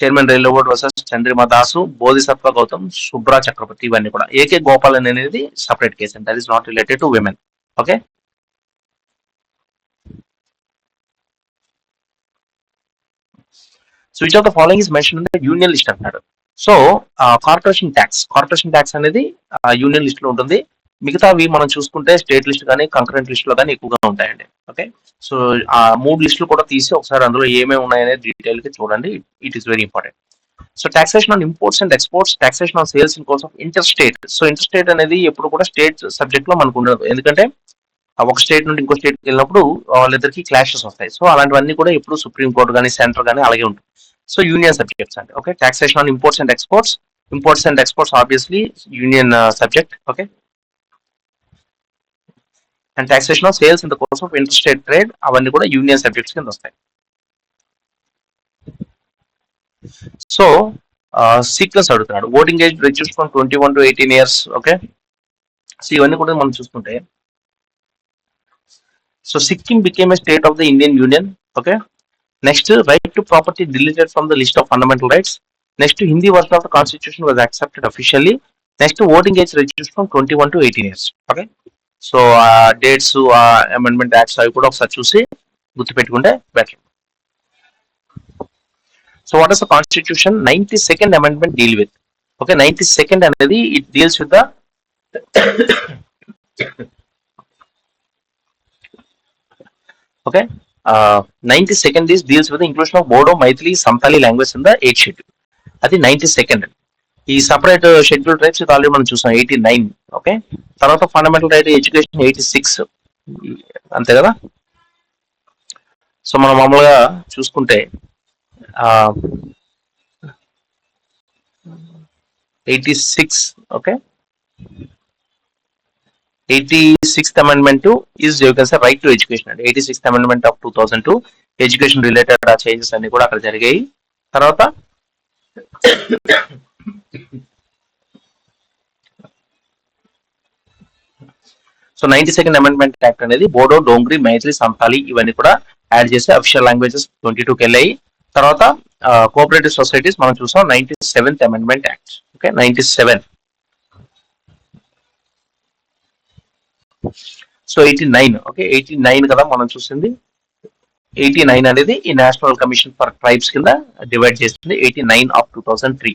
Chairman railway board versus Chandrima Das, Bodhisattva Gautam, Subhra Chakraborty, ఇవన్నీ కూడా. ఏకే గోపాల్ అనేది separate case and that is not related to women. Okay. So which of the following is mention in the union list అంటున్నాడు. So corporation tax అనేది union list లో ఉంటుంది. మిగతావి మనం చూసుకుంటే స్టేట్ లిస్ట్ కానీ కంకరెంట్ లిస్ట్ లో కానీ ఎక్కువగా ఉంటాయండి. ఓకే, సో ఆ 3 లిస్టులు కూడా తీసి ఒకసారి అందులో ఏమేమి ఉన్నాయనేది డీటెయిల్ గా చూడండి. It is very important. So taxation on imports and exports, taxation on sales in course of inter state. So inter state అనేది ఎప్పుడు కూడా స్టేట్ సబ్జెక్ట్ లో మనకు ఉండదు, ఎందుకంటే ఒక స్టేట్ నుండి ఇంకో స్టేట్ వెళ్ళినప్పుడు వాళ్ళిద్దరికి క్లాషెస్ వస్తాయి. సో అలాంటివన్నీ కూడా ఎప్పుడు సుప్రీం కోర్టు కానీ సెంటర్ కానీ అలాగే ఉంటుంది. సో యూనియన్ సబ్జెక్ట్స్ అండి. Okay, taxation on imports and exports obviously union subject. Okay, and taxation of sales in the course of inter state trade అవన్నీ కూడా యూనియన్ సబ్జెక్ట్స్ కింద వస్తాయి. సో సీక్వెన్స్ అడుగుతున్నాడు. Voting age reduce from 21 to 18 years. Okay, so ఇవన్నీ కూడా మనం చూసుకుంటే, so Sikkim became a state of the Indian union. Okay, next right to property deleted from the list of fundamental rights. Next Hindi version of the constitution was accepted officially. Next voting age reduce from 21 to 18 years. Okay, so dates, amendment acts అవి కూడా ఒకసారి చూసి గుర్తుపెట్టుకుంటే better. So what is the constitution 92nd amendment deal with? Okay, 92nd అనేది it deals with the okay 92nd is deals with the inclusion of Bodo, Maithili, Santali language in the 8th schedule. అది 92nd. ఈ separate schedule tribes already మనం చూసాం 89. Okay, తర్వాత fundamental right education 86, అంతే కదా. So మనం మామూలుగా చూసుకుంటే 86. Okay, 86th amendment is you can say right to education. 86th amendment of 2002 education related ఆ చేంజెస్ అన్ని కూడా అక్కడ జరిగాయి. తర్వాత సో 92nd amendment యాక్ట్ అనేది బోడో, డోంగ్రీ, మైథిలి, సంతాలి ఇవన్నీ కూడా యాడ్ చేసి అఫిషియల్ లాంగ్వేజెస్ 22కి వెళ్ళాయి. తర్వాత కోఆపరేటివ్ సొసైటీస్ మనం చూసాం 97th amendment act. Okay, 97. So 89. Okay, 89 కదా మనం చూసింది. 89 అనేది ఈ నేషనల్ కమిషన్ ఫర్ ట్రైబ్స్ కింద డివైడ్ చేస్తుంది. 89 of 2003.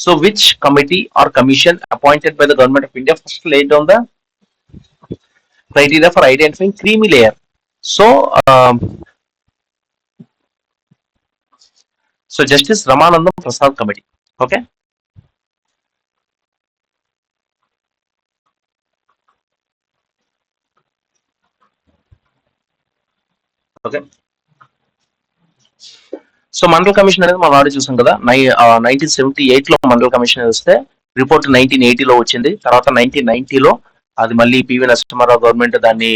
So which committee or commission appointed by the government of India first laid down the criteria for identifying creamy layer? So Justice Ramanandam Prasad Committee. Okay. Okay. So mandal commission అనేది మనం already చూసాం కదా. 1978 లో mandal commission వస్తే report 1980లో వచ్చింది. తర్వాత 1990లో అది మళ్ళీ పివి నరసింహారావు గవర్నమెంట్ దాన్ని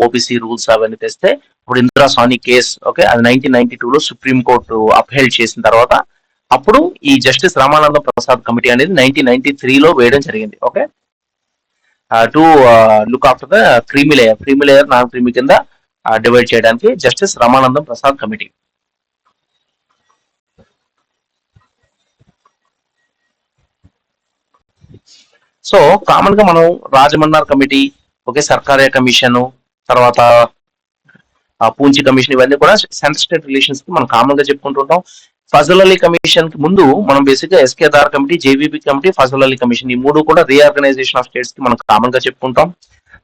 ఓబీసీ రూల్స్ అవన్నీ తెస్తే ఇప్పుడు ఇందిరా సాని కేస్. ఓకే, అది 1992లో సుప్రీం కోర్టు అప్హెల్డ్ చేసిన తర్వాత అప్పుడు ఈ జస్టిస్ రామానందం ప్రసాద్ కమిటీ అనేది 1993లో వేయడం జరిగింది. Okay, to look after the creamy layer non creamy కింద డివైడ్ చేయడానికి justice Ramanandam Prasad committee. So common గా మనం Rajamannar committee, okay, Sarkaria commission, తర్వాత పూంచి కమిషన్ ఇవన్నీ కూడా సెంట్రల్ స్టేట్ రిలేషన్స్ కి మనం కామన్ గా చెప్పుకుంటుంటాం. ఫజల్ అలీ కమిషన్ కి ముందు మనం బేసిక్ గా SK Dar committee, JVP committee, Fazal Ali commission ఈ మూడు కూడా రీఆర్గనైజేషన్ ఆఫ్ స్టేట్స్ కి మనం కామన్ గా చెప్పుకుంటాం.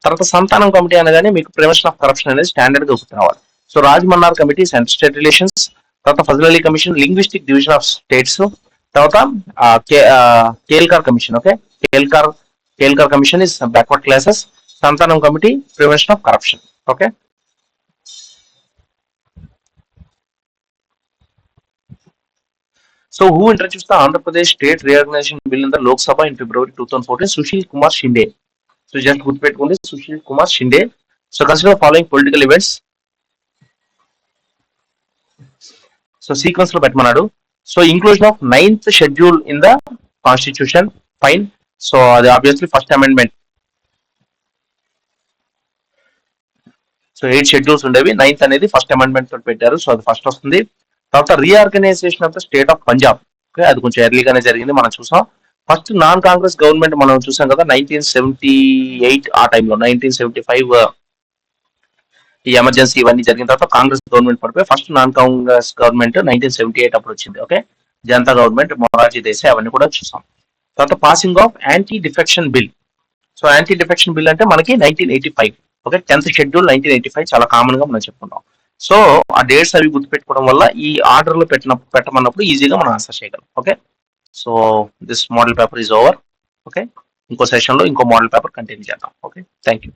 తర్వాత సంతానం కమిటీ అనగానే మీకు ప్రివెన్షన్ ఆఫ్ కరప్షన్ అనేది స్టాండర్డ్ గా గుర్తు రావాలి. So Rajamannar committee central state relations, తర్వాత Fazal Ali commission linguistic division of states, తర్వాత Kelkar commission. Okay, Kelkar commission is backward classes, Santhanam committee prevention of corruption. Okay, so who introduced the Andhra Pradesh State Reorganization Bill in the Lok Sabha in February 2014? Sushil Kumar Shinde. So just put it on Sushil Kumar Shinde. So consider the following political events. So sequence lo petmanadu. So inclusion of 9th schedule in the constitution, fine. So the obviously first amendment. So 8 schedules undevi, 9th anedi first amendment తో పెట్టారు. So అది first వస్తుంది. తర్వాత reorganisation of the state of Punjab. Okay, అది కొంచెం ఎర్లీగానే జరిగింది, మనం చూసాం. ఫస్ట్ నాన్ కాంగ్రెస్ గవర్నమెంట్ మనం చూసాం కదా 1978 ఆ టైంలో. 1975 ఈ ఎమర్జెన్సీ ఇవన్నీ జరిగిన తర్వాత కాంగ్రెస్ గవర్నమెంట్ పడిపోయి ఫస్ట్ నాన్ కాంగ్రెస్ గవర్నమెంట్ 1978 అప్పుడు వచ్చింది. ఓకే, జనతా గవర్నమెంట్, మొరార్జీ దేశాయ్ అవన్నీ కూడా చూసాం. తర్వాత passing of anti defection bill. So anti defection bill అంటే మనకి 1985. ఓకే, 10th షెడ్యూల్ 1985 చాలా కామన్ గా మనం చెప్పుకుంటాం. సో ఆ డేట్స్ అవి గుర్తుపెట్టుకోవడం వల్ల ఈ ఆర్డర్ లో పెట్టమన్నప్పుడు ఈజీగా మనం ఆన్సర్ చేయగలం. Okay, so this model paper is over. Okay, ఇంకో సెషన్ లో ఇంకో మోడల్ పేపర్ కంటిన్యూ చేద్దాం. Okay, thank you.